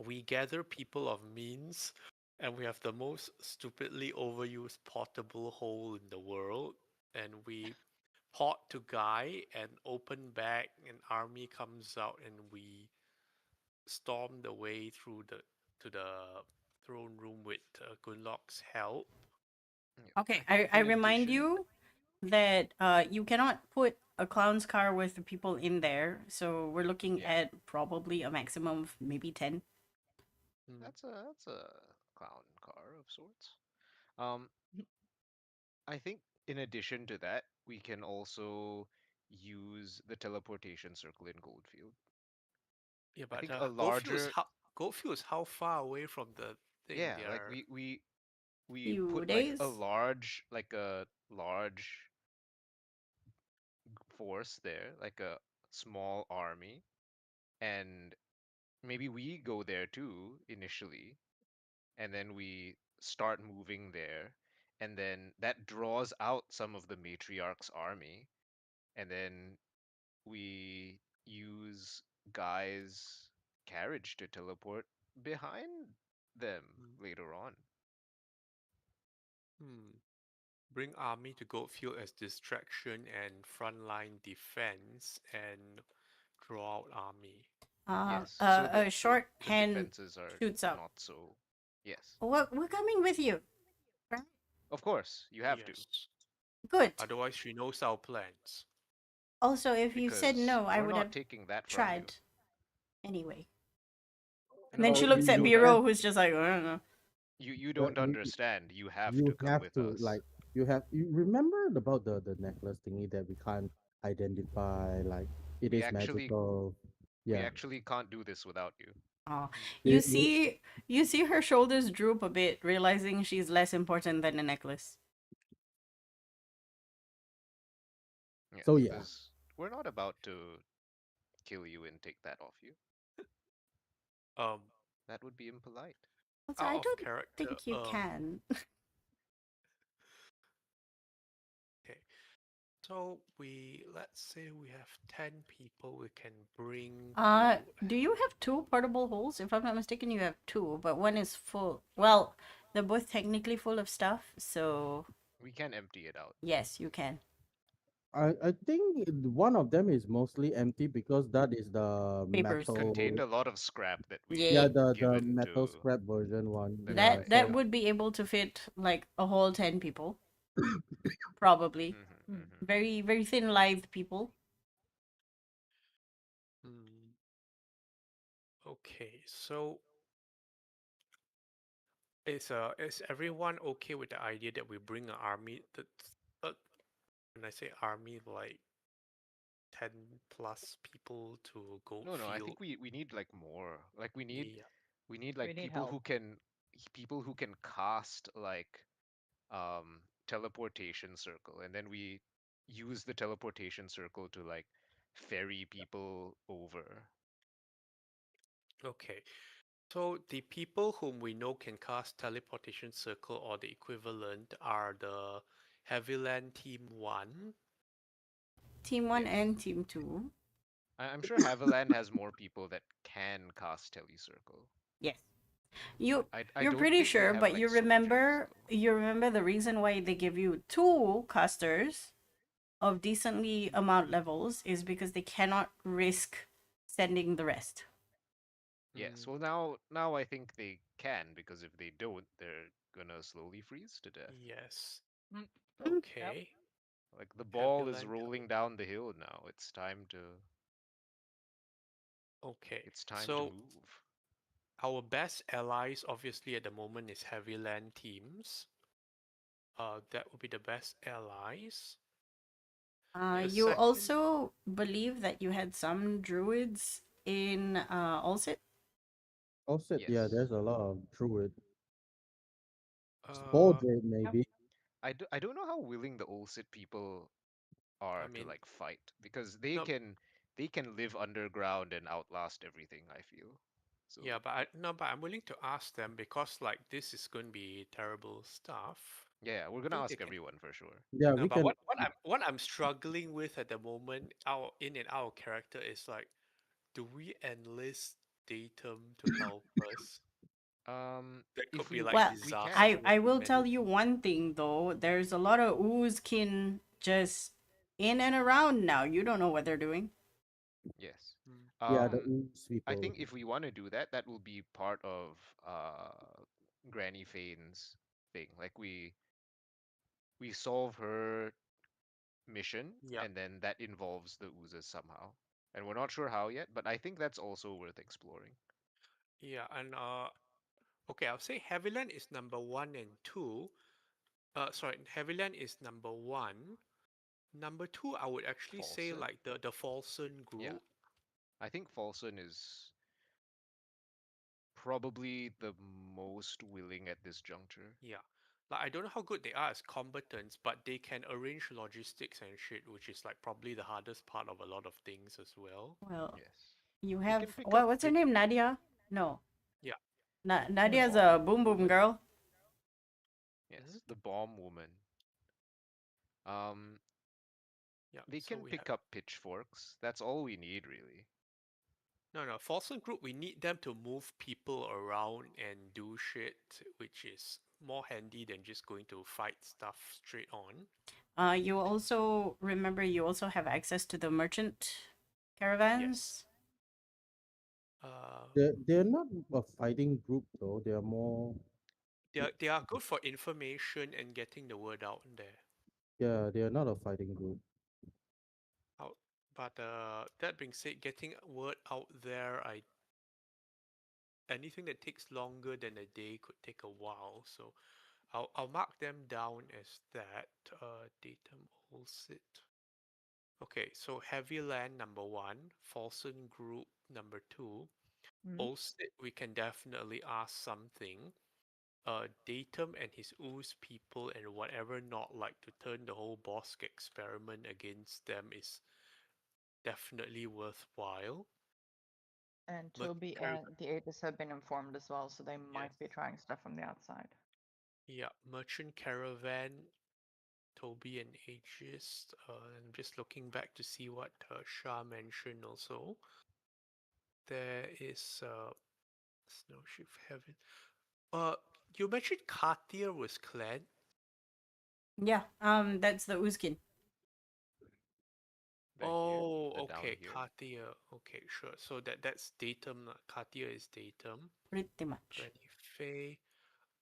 we gather people of means, and we have the most stupidly overused portable hole in the world, and we port to Guy and open back, an army comes out, and we storm the way through the to the throne room with Gunlock's help. Yep. I Okay, think I in remind addition, you that you cannot put a clown's car with the people in there. So we're looking yeah, at probably a maximum of maybe 10. Hmm. that's a clown car of sorts. Um, I think in addition to that, we can also use the teleportation circle in Goldfield. Yeah, I but think a larger, Goldfield is how far away from the thing yeah, they like are. we Few put like days. a large force there, like a small army, and maybe we go there too initially, and then we start moving there, and then that draws out some of the matriarch's army, and then we use Guy's carriage to teleport behind them Hmm. later on. Hmm. Bring army to Goldfield as distraction and frontline defense, and draw out army. Yes, so A the short the hand defenses are shoots up. not so. Yes, We're coming with you. Right? of course you have to Yes. Good. Otherwise, she knows our plans. Also, if you said because no, I we're would not have taking that from you. tried anyway. And then No, she No, looks at you have Biro, who's just like, I don't know. You don't understand. You have you to come have with to us. like you remember about the necklace thingy that we can't identify like it We is actually magical. We Yeah. actually can't do this without you. Oh, Mm. you They- see, you see her shoulders droop a bit, realizing she's less important than a necklace. so Yes, yeah. because we're not about to kill you and take that off you. Um, That would be impolite. Also, Out I of don't character. think you can. Okay. So let's say we have 10 people we can bring to. Do you have two portable holes? If I'm not mistaken, you have two, but one is full. Well, they're both technically full of stuff, so We can empty it out. yes, you can. I think one of them is mostly empty because that is the It Papers. contained metal. a lot of scrap that Yeah, Yeah, we've the given metal to scrap version one. the Yeah. that So guy. would be able to fit like a whole 10 people, probably. Hmm, hmm. Very, very thin, lithe people. Hmm, okay, so is everyone okay with the idea that we bring an army? Uh, when I say army, like 10 plus people to go No, no, I field think we need like more. Like the. we need We like need help. people who can cast like teleportation circle, and then we use the teleportation circle to like ferry people over. Okay, so the people whom we know can cast teleportation circle or the equivalent are the Heavyland Team 1. Team 1 Yes. and Team 2. I'm sure Haviland has more people that can cast telecircle. Yes. You I you're don't pretty think they sure, have but like soldiers though. you remember the reason why they give you two casters of decently amount levels is because they cannot risk sending the rest. Yes, Mm, well now I think they can, because if they don't, they're gonna slowly freeze to death. yes. Mm. Yep. Okay. Like the ball is Heavyland. rolling down the hill now. Okay. It's time to So move. our best allies obviously at the moment is Heavyland teams. That would be the best allies. The You second, also believe that you had some druids in Ulcit? also, yeah, Yes. there's a lot of druid. uh, Spoldred Yep. maybe. I don't know how willing the Ulcit people I are to mean, like fight, because no, they can live underground and outlast everything, I feel. yeah, So but no, but I'm willing to ask them because like this is going to be terrible stuff. yeah, we're I gonna think they ask can. everyone for sure. Yeah, No, we but can. what I'm struggling with at the moment, our in and our character is like, do we enlist datum to help us? That could If be we like Well, we can. disastrous I to will many tell you people. one thing though. There's a lot of oozkin just in and around now. You don't know what they're doing. Yes. Mm. Yeah, the Um, ooze I people. think if we want to do that, that will be part of Granny Fane's thing. Like we solve her mission, Yeah, and then that involves the oozes somehow. And we're not sure how yet, but I think that's also worth exploring. yeah, and okay, I'll say Heavyland is number one and two. Sorry, Heavyland is number one. Number two, I would actually say Falson? like the Folsom Yeah. group. I think Falson is probably the most willing at this juncture. Yeah. Like I don't know how good they are as combatants, but they can arrange logistics and shit, which is like probably the hardest part of a lot of things as well. Well, Yes. you They can have pick up what's her pitch. name? Nadia? No. Yeah. The Nadia's bomb a boom boom woman. girl. Hmm. Yes, the bomb woman. Um, Yeah. they So can we have pick up pitchforks. That's all we need, really. no Folsom group. We need them to move people around and do shit, which is more handy than just going to fight stuff straight on. You also remember you also have access to the merchant Yes. caravans. Uh, They're not a fighting group though. They are more. they are good for information and getting the word out there. Yeah, they are not a fighting group. Out, but that being said, getting word out there, I anything that takes longer than a day could take a while. So I'll mark them down as that. Datum all sit. Okay, so Heavy Land number one, Folsom Group number two, Hmm. also we can definitely ask something. Datum and his ooze people and whatever not like to turn the whole Bosk experiment against them is definitely worthwhile. And But Toby and the Aegis have been informed as well, so they yes, might be trying stuff from the outside. yeah, Merchant Caravan, Toby and Aegis. I'm just looking back to see what Shah mentioned also. There is Snowshift Heaven. Uh, you mentioned Katir was clan. Yeah, that's the Uzkin. Oh, The down okay, here. Katia. Okay, sure. So that's datum. Katia is datum. Pretty much. Granny Faye.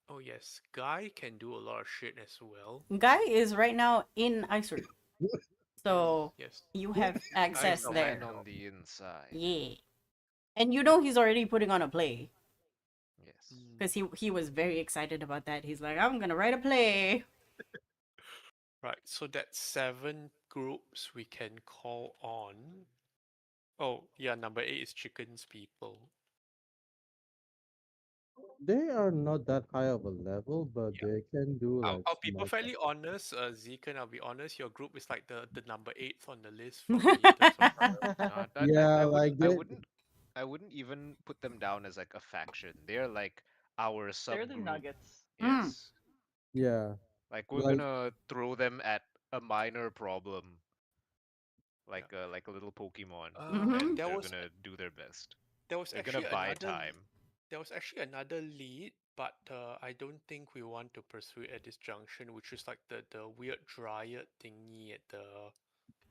Oh yes, Guy can do a lot of shit as well. Guy is right now in Isuru, Yes, so yes. you have I'm access the Excellent man there. on job. the inside. Yeah. And you know he's already putting on a play. Yes. Mm. Because he was very excited about that. He's like, I'm gonna write a play. Right, so that's seven groups we can call on. Oh, yeah, number eight is chickens people. They are not that high of a level, but Yeah. they can do like I'll be small stuff. perfectly honest, Zekan, I'll be honest, your group is like the number eighth on the list for me in terms of priority. That Yeah, I like wouldn't I they. wouldn't I wouldn't even put them down as like a faction. They're like our They're the subgroup. Nuggets. Mm. Yes. Yeah, Like we're like gonna throw them at a minor problem, Yeah. like a little Pokemon, Mm-hmm. and they're gonna do their best. There was They're gonna actually buy another time. there was actually another lead, but I don't think we want to pursue it at this junction, which is like the weird dryad thingy at the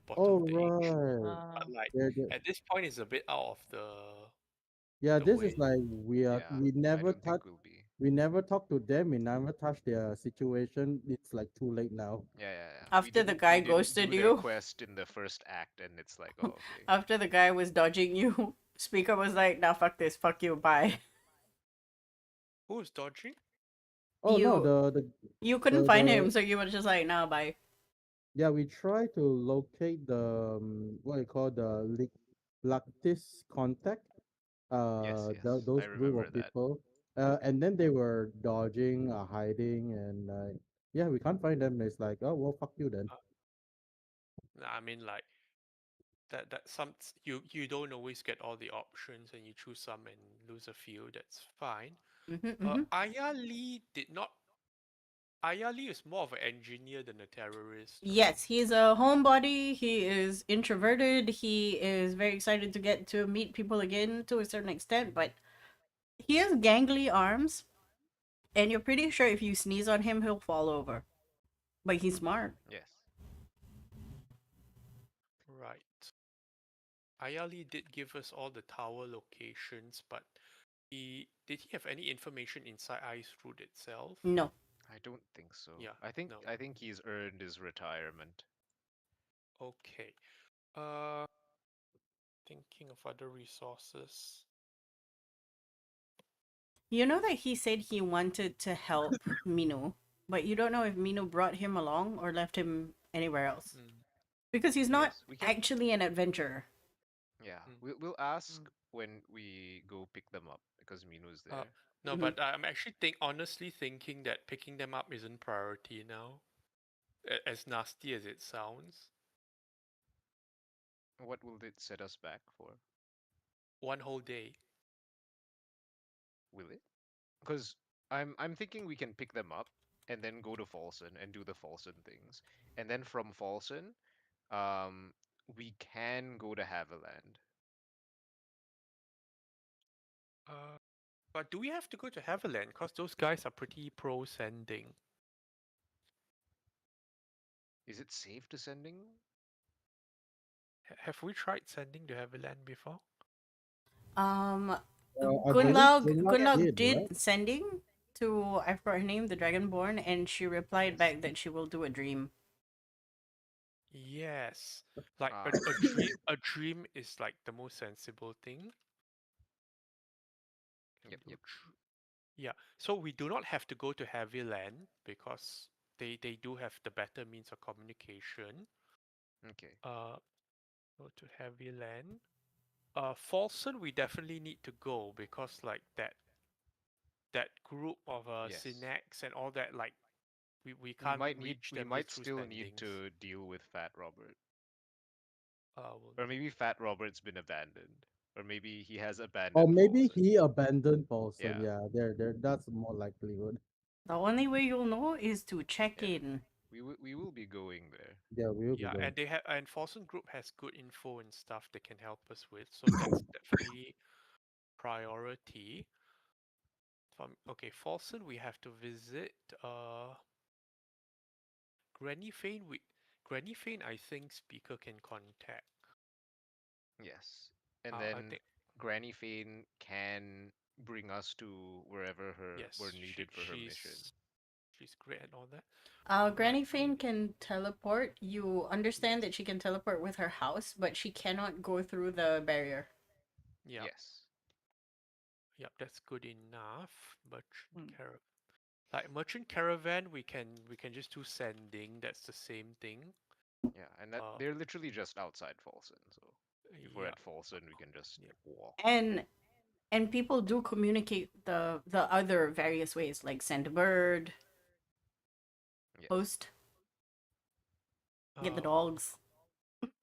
bottom oh of the age. right. But like They're at this point, it's a bit out of yeah, the this is way. like Yeah, I don't think we'll be. we never talk to them, we never touch their situation. It's like too late now. Yeah. After the We guy didn't ghosted do their you, quest in the first act, and it's like, oh okay. after the guy was dodging you, Speaker was like, nah, fuck this, fuck you, bye. Who's dodging? Oh no, You you couldn't find him, the so you were just like, nah, bye. yeah, we try to locate the what you call the Lactis contact. Yes, I Those group remember of that. people. And then they were dodging, hiding, and yeah, we can't find them. It's like, oh well, fuck you then. Uh, I mean, like that you don't always get all the options, and you choose some and lose a few. That's fine. Mm-hmm. Aya Lee did not. Aya Lee is more of an engineer than a terrorist, though. Yes, he's a homebody. He is introverted. He is very excited to get to meet people again to a certain extent, but he has gangly arms, and you're pretty sure if you sneeze on him, he'll fall over. But he's smart. Yes. Right. Ayali did give us all the tower locations, but he have any information inside Ice Route itself? No. I don't think so. Yeah, no. I think he's earned his retirement. Okay. Uh, thinking of other resources. You know that he said he wanted to help Minu, but you don't know if Minu brought him along or left him anywhere else. Mm, Because he's not Yes, we can. actually an adventurer. Yeah, mm. we'll ask when we go pick them up because Minu's Uh, there. no, Hmm. but I'm actually honestly thinking that picking them up isn't priority now. As nasty as it sounds, What will it set us back for? one whole day. Will it? Because I'm thinking we can pick them up and then go to Folsom and do the Folsom things, and then from Folsom, um, we can go to Haviland. Uh, but do we have to go to Haviland? Because those guys are pretty pro sending. Is it safe to sending? Have we tried sending to Haviland before? Um, I believe Gunlag Gunlaug did, right? did sending to, I forgot her name, the Dragonborn, and she replied Yes. back that she will do a dream. Yes. Like Ah, a dream is like the most sensible thing. Can do yep. yeah. So we do not have to go to Heavy Land because they do have the better means of communication. Okay. Uh, go to Heavy Land. Folsom, we definitely need to go because like that group of Yes. Synax and all that, like we We can't might need reach we them just might through still need standings. to deal with Fat Robert. We'll Or need. maybe Fat Robert's been abandoned. Or maybe he has Or abandoned maybe Folsom. he abandoned Paulson. Yeah, Yeah, there. That's more likelihood. The only way you'll know is to check yeah. in. We will be going there. Yeah, we will be Yeah, going. and they have and Folsom Group has good info and stuff they can help us with, so that's definitely priority. From okay, Folsom we have to visit. Granny Fane we Granny Fane I think speaker can contact. Yes. And I then think Granny Fane can bring us to wherever we're yes, needed for her mission. she's great and all that. Granny Fane We can teleport. You understand yes, that she can teleport with her house, but she cannot go through the barrier. yeah, Yes. that's good enough. Merchant Hmm. caravan, like merchant caravan, we can just do sending. That's the same thing. Yeah, and that Uh, they're literally just outside Folsom, so if we're yeah, at Folsom, we can just yeah. walk. And people do communicate the other various ways, like send a bird, Yes. post, get the Uh, dogs.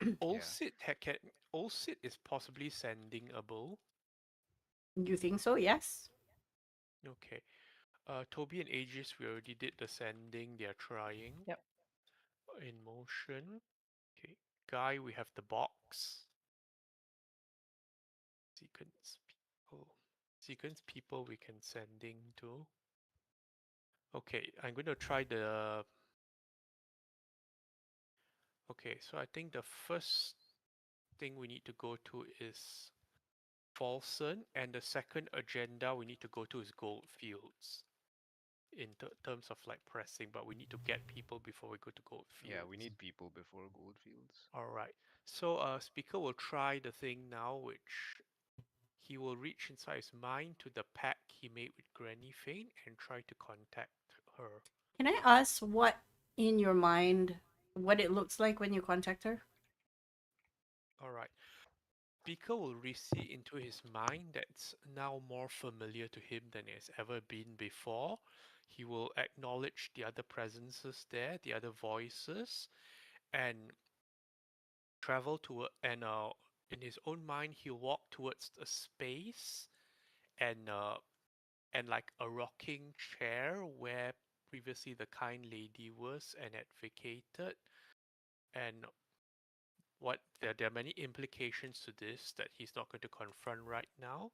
Yeah. Olsit can Olsit is possibly sending a bow. You think so? Yes. Okay. Toby and Aegis, we already did the sending. They are trying Yep. in motion. Okay. Guy, we have the box. Sequence people. Sequence people we can sending to. Okay, I'm going to try the. Okay, so I think the first thing we need to go to is Folsom, and the second agenda we need to go to is Goldfields. In terms of like pressing, but we need to get people before we go to Yeah, we Goldfields. need people before Goldfields. All right. So speaker will try the thing now, which he will reach inside his mind to the pact he made with Granny Fane and try to contact her. Can I ask what in your mind, what it looks like when you contact her? All right. Speaker will recede into his mind that's now more familiar to him than it has ever been before. He will acknowledge the other presences there, the other voices, and travel to in his own mind he'll walk towards a space and like a rocking chair where previously the kind lady was and had vacated. And there are many implications to this that he's not going to confront right now,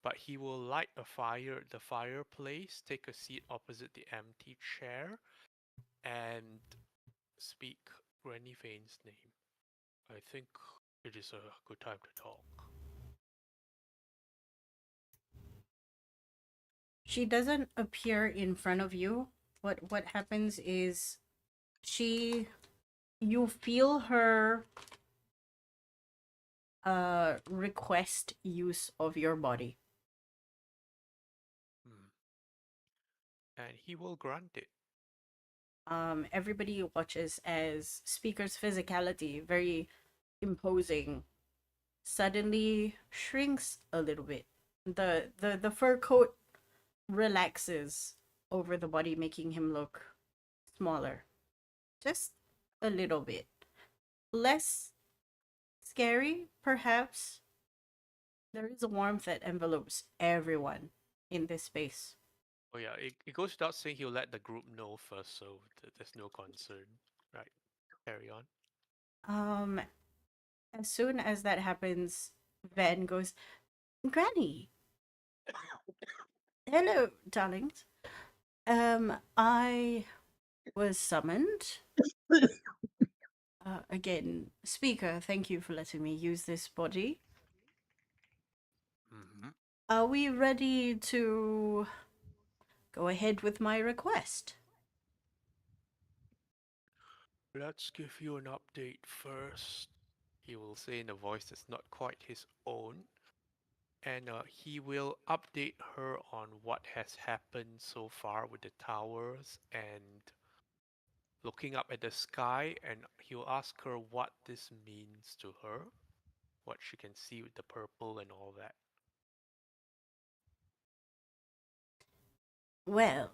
but he will light a fire at the fireplace, take a seat opposite the empty chair, and speak Granny Vane's name. I think it is a good time to talk. She doesn't appear in front of you. What happens is she you feel her request use of your body. Hmm. And he will grant it. Everybody watches as Speaker's physicality, very imposing, suddenly shrinks a little bit. The fur coat relaxes over the body, making him look smaller. Just a little bit. Less scary, perhaps. There is a warmth that envelopes everyone in this space. Oh yeah, it goes without saying he'll let the group know first, so there's no concern. Right, carry on. Um, as soon as that happens, Van goes, Granny, hello, darlings. I was summoned. Again, Speaker, thank you for letting me use this body. Mm-hmm. Are we ready to go ahead with my request? Let's give you an update first. He will say in a voice that's not quite his own, and he will update her on what has happened so far with the towers and looking up at the sky, and he'll ask her what this means to her. what she can see with the purple and all that. Well,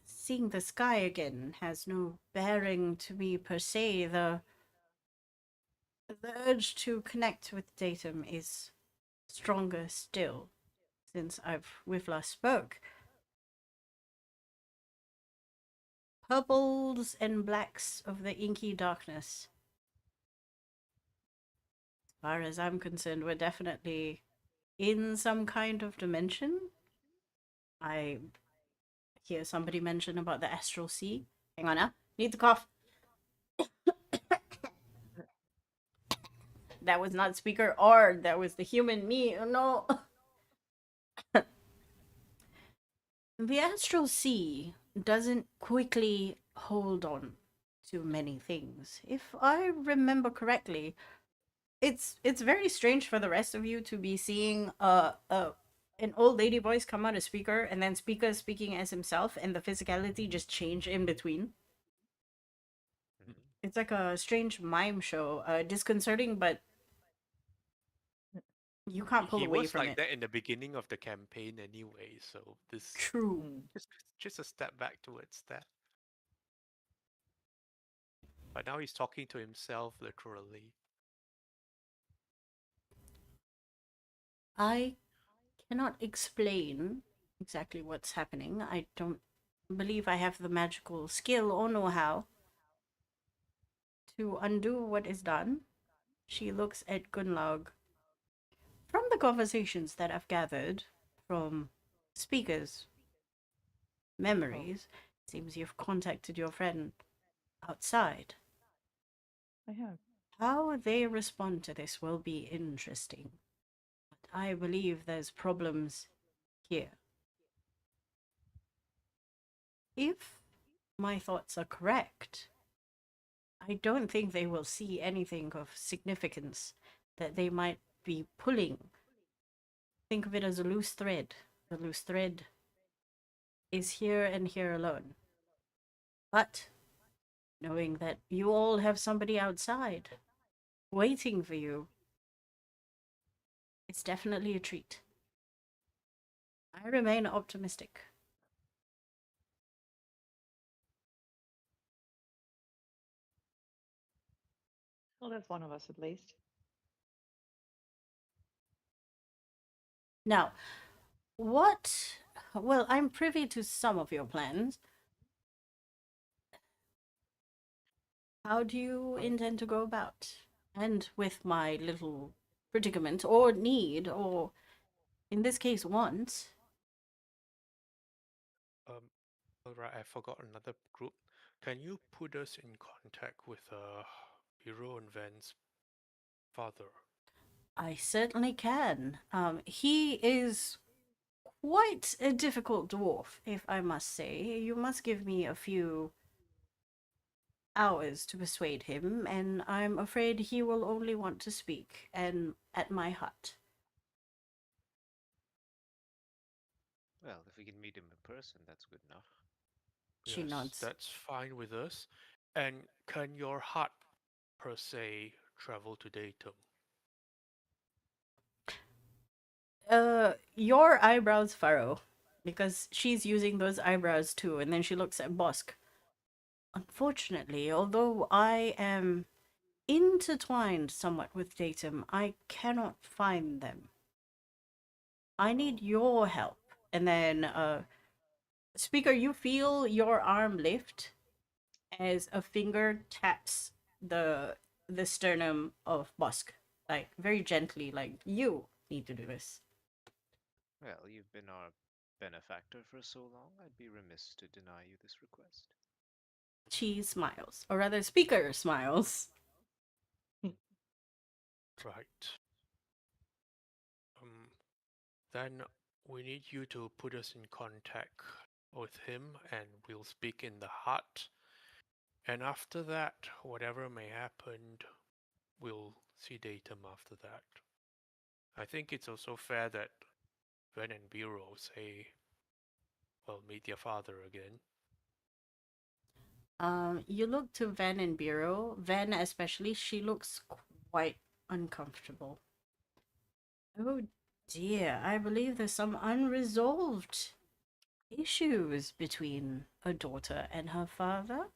seeing the sky again has no bearing to me per se. The urge to connect with datum is stronger still since we've last spoke. Purples and blacks of the inky darkness. As far as I'm concerned, we're definitely in some kind of dimension. I hear somebody mention about the astral sea. Hang on, need to cough. That was not speaker or that was the human me. Oh no. The astral sea doesn't quickly hold on to many things. If I remember correctly, it's very strange for the rest of you to be seeing an old lady voice come out of speaker and then speaker speaking as himself and the physicality just change in between. Mhm. It's like a strange mime show, disconcerting, but you can't pull He away was from like it. that in the beginning of the campaign anyway, so this True. just just a step back towards that. But now he's talking to himself literally. I cannot explain exactly what's happening. I don't believe I have the magical skill or know how to undo what is done. She looks at Gunlaug. From the conversations that I've gathered from speakers' memories, it seems you've contacted your friend outside. I have. How they respond to this will be interesting. But I believe there's problems here. If my thoughts are correct, I don't think they will see anything of significance that they might be pulling. Think of it as a loose thread. The loose thread is here and here alone. But knowing that you all have somebody outside waiting for you, it's definitely a treat. I remain optimistic. Well, that's one of us at least. Now, what. Well, I'm privy to some of your plans. How do you intend to go about? And with my little predicament, or need, or in this case, want. Alright, I forgot another group. Can you put us in contact with Hero and Van's father? I certainly can. He is quite a difficult dwarf, if I must say. You must give me a few hours to persuade him, and I'm afraid he will only want to speak and at my hut. Well, if we can meet him in person, that's good enough. She Yes, nods. that's fine with us. And can your hut, per se, travel to Datum? Your eyebrows furrow, because she's using those eyebrows too, and then she looks at Bosk. Unfortunately, although I am intertwined somewhat with Datum, I cannot find them. I need your help. And then, Speaker, you feel your arm lift as a finger taps the sternum of Bosk, like very gently, like you need to do this. Well, you've been our benefactor for so long, I'd be remiss to deny you this request. She smiles, or rather, Speaker smiles. Right. Then we need you to put us in contact with him and we'll speak in the hut. And after that, whatever may happen, we'll see Datum after that. I think it's also fair that Ven and Biro say, well, meet your father again. You look to Ven and Biro. Ven, especially, she looks quite uncomfortable. Oh dear, I believe there's some unresolved issues between a daughter and her father.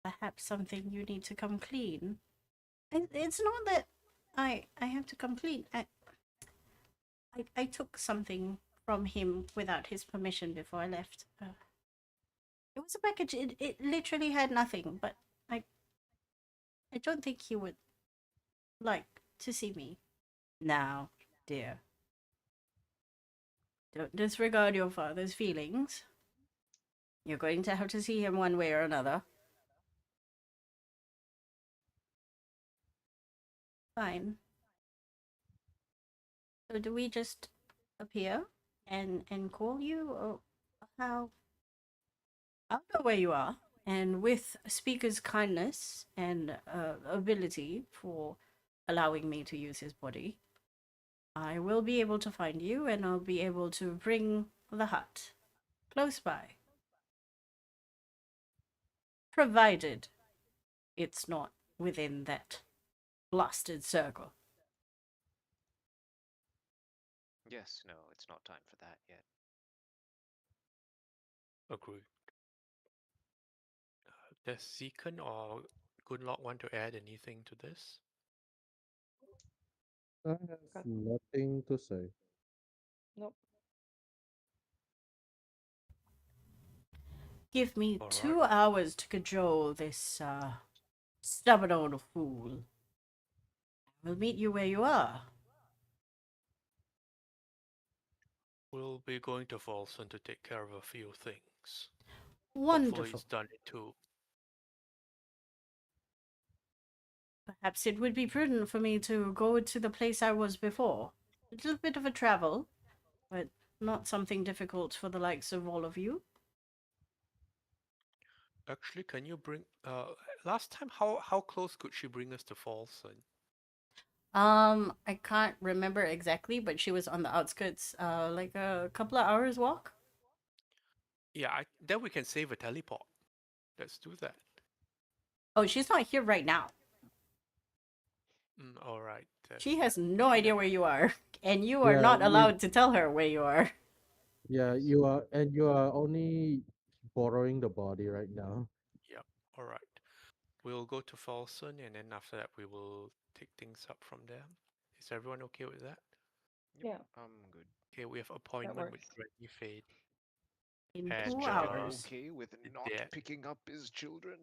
Perhaps something you need to come clean. It's not that I have to come clean. I took something from him without his permission before I left. It was a package. It literally had nothing, but I I don't think he would like to see me. Now, dear, don't disregard your father's feelings. You're going to have to see him one way or another. Fine. So do we just appear and call you, or how? I'll know where you are, and with Speaker's kindness and ability for allowing me to use his body, I will be able to find you, and I'll be able to bring the hut close by, provided it's not within that blasted circle. Yes, no, it's not time for that yet. Agreed. Does Zekan or Goodlock want to add anything to this? I have Got nothing to say. nope. Give me All right. 2 hours to cajole this stubborn old fool. We'll meet you where you are. We'll be going to Folsom to take care of a few things. Hopefully Wonderful. he's done it too. Perhaps it would be prudent for me to go to the place I was before. A little bit of a travel, but not something difficult for the likes of all of you. Actually, can you bring last time how close could she bring us to Folsom? I can't remember exactly, but she was on the outskirts, like a couple of hours walk. Yeah, then we can save a teleport. Let's do that. Oh, she's not here right now. All right. She has no idea where you are, and you are Yeah, not allowed to tell her where you are. you are, and you are only borrowing the body right now. Yep. All right. We'll go to Folsom, and then after that we will take things up from there. Is everyone okay with that? Yep, Yeah, I'm good. Okay, we have that appointment with works. Granny Fade In Is and 2 hours. okay with the not dad. picking up his children?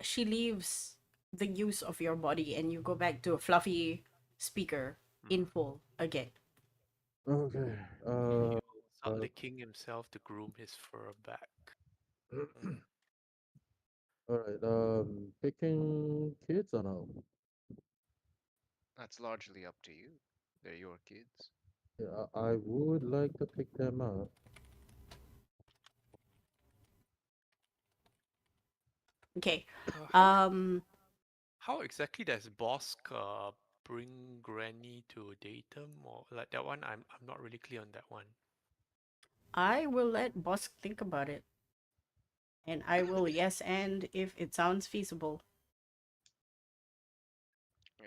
She leaves the use of your body, and you go back to a fluffy speaker in full again. Okay. He'll start Uh, licking himself to groom his fur back. all right. Picking kids or no? That's largely up to you. They're your kids. Yeah, I would like to pick them up. Okay. Uh, how Um, how exactly does Bosk bring Granny to Datum or like that one? I'm not really clear on that one. I will let Bosk think about it, and I will yes and if it sounds feasible.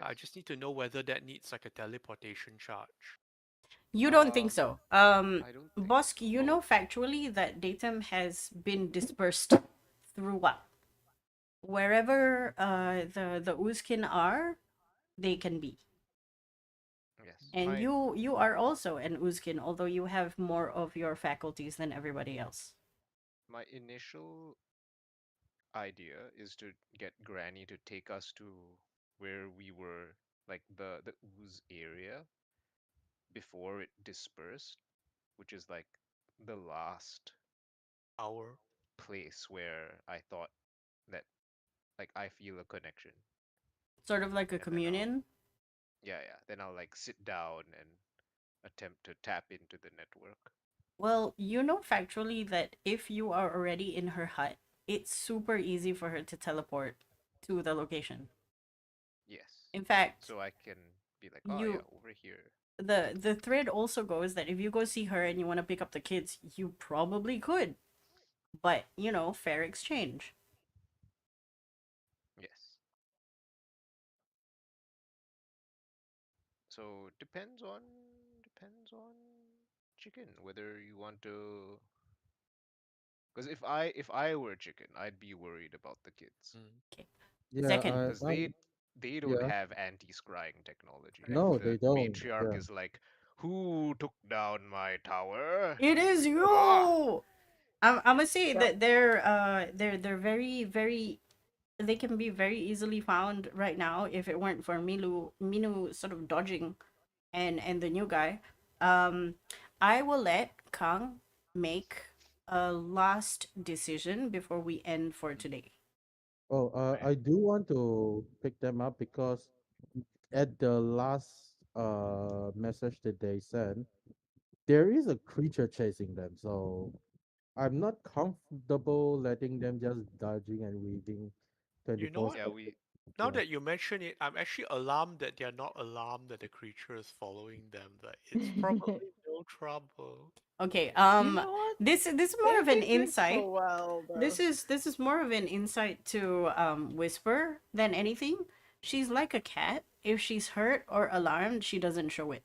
I Yes. just need to know whether that needs like a teleportation charge. You don't think Um, so? I don't think Bosk, so. you Oh, know factually that datum has been dispersed through what? Wherever the Uzkin are, they can be. yes. And you are also an Uzkin, although you have more of your faculties than everybody else. My initial idea is to get Granny to take us to where we were, like the ooze area before it dispersed, which is like the last Our place where I thought that like I feel a connection. Sort of like a And then I'll communion. yeah, then I'll like sit down and attempt to tap into the network. Well, you know factually that if you are already in her hut, it's super easy for her to teleport to the location. Yes. In fact, So I can be like, oh yeah, you over here. the thread also goes that if you go see her and you want to pick up the kids, you probably could. But, fair exchange. So depends on chicken whether you want to. Because if I were chicken, I'd be worried about the kids Mm. Okay. Yeah, Second. because they don't yeah. have anti-scrying technology. Right. No, The they don't. matriarch Yeah, is like, who took down my tower? It And is like, ah, you. I'm gonna say Yep. that they're very very they can be very easily found right now if it weren't for Minu sort of dodging and the new guy. Um, I will let Kang make a last decision before we end for today. Oh, right. I do want to pick them up because at the last message that they sent, there is a creature chasing them. So I'm not comfortable letting them just dodging and weaving You know what? Yeah, 24/7. we Now Yeah, that you mention it, I'm actually alarmed that they're not alarmed that the creature is following them. That it's probably no trouble. Okay. You know what? This is more They've of an been doing so insight. well, though. This is more of an insight to Whisper than anything. She's like a cat. If she's hurt or alarmed, she doesn't show it.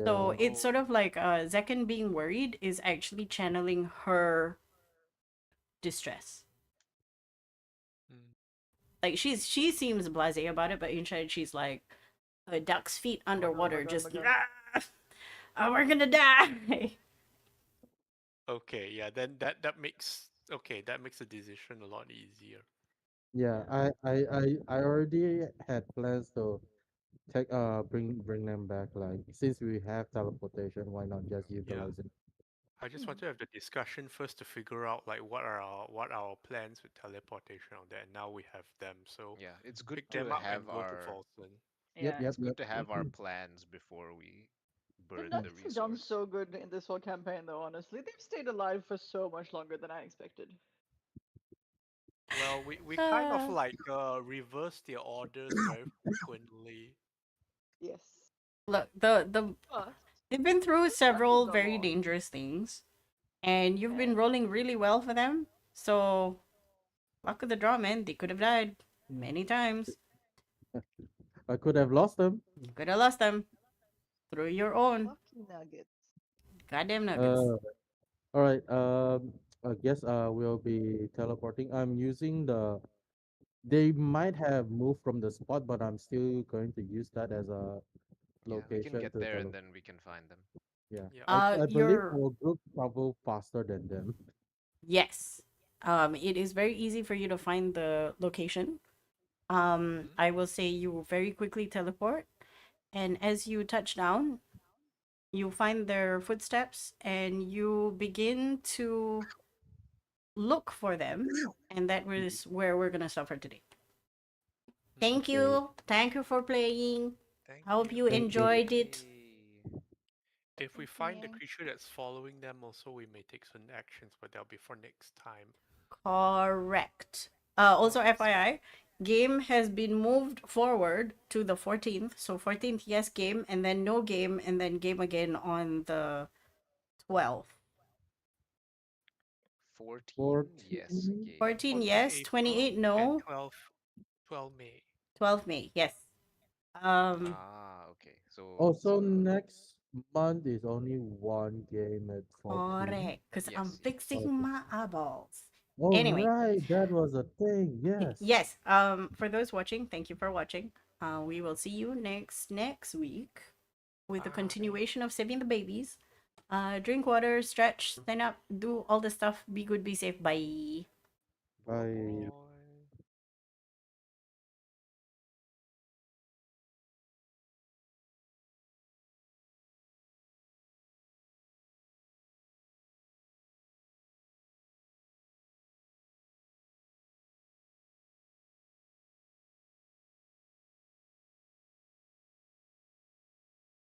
So yeah, it's sort Oh, of like Zekan being worried is actually channeling her distress. mm. Like she seems blasé about it, but inside she's like a duck's feet Oh my god, oh my underwater, god, oh just my god. "Ah, oh, we're gonna die. Okay, yeah, then that makes the decision a lot easier. yeah. Yeah. I already had plans to take bring them back. Like since we have teleportation, why not just Yeah. utilize it? I just want Hmm. to have the discussion first to figure out like what our plans with teleportation on that. And now we have them, so yeah, it's good pick to them up and have go to our Folsom. Yep, Yeah. yep, it's yep. good to have our plans before we The burn the Nuggets have done resource. so good in this whole campaign, though, honestly. They've stayed alive for so much longer than I expected. Well, we kind of Uh, like reverse their orders very frequently. Yes. look, the But they've been through they've suffered several a very lot. dangerous things, and you've been Yeah. rolling really well for them. So luck of the draw, man. They could have died many times. I could have lost them. You could have lost them through your own Lucky Nuggets. goddamn nuggets. Uh, all right. I guess we'll be teleporting. I'm using the. They might have moved from the spot, but I'm still going to use that as a Yeah, we can location get to there and teleport. then we can find them. Yeah, Yeah. I believe Your our group travel faster than them. yes. It is very easy for you to find the location. Hmm. I will say you very quickly teleport, and as you touch down, you find their footsteps, and you begin to look for them, and that was where we're gonna stop for today. Hmm. Thank Okay, you. Thank you for playing. Thank Hope you you. thank you. enjoyed it. Yay! If we Thank find the you. creature that's following them, also we may take some actions, but that'll be for next time. Correct. Also, Okay. FYI, game has been moved forward to the 14th. So 14th, yes, game, and then no game, and then game again on the 12th. 14, yes, 14. game. 14, 14 yes. April 28, and no. 12 May. 12 May, yes. Um, Ah, okay. So Also, next month is only one game at 14. correct. Because I'm yes, yes. fixing Okay. my eyeballs. Oh, Anyway, right, that was a thing. Yes. yes. For those watching, thank you for watching. We will see you next week with the Bye. continuation of saving the babies. Drink water, stretch, stand up, do all the stuff. Be good, be safe. Bye. Bye Bye. Yep. bye.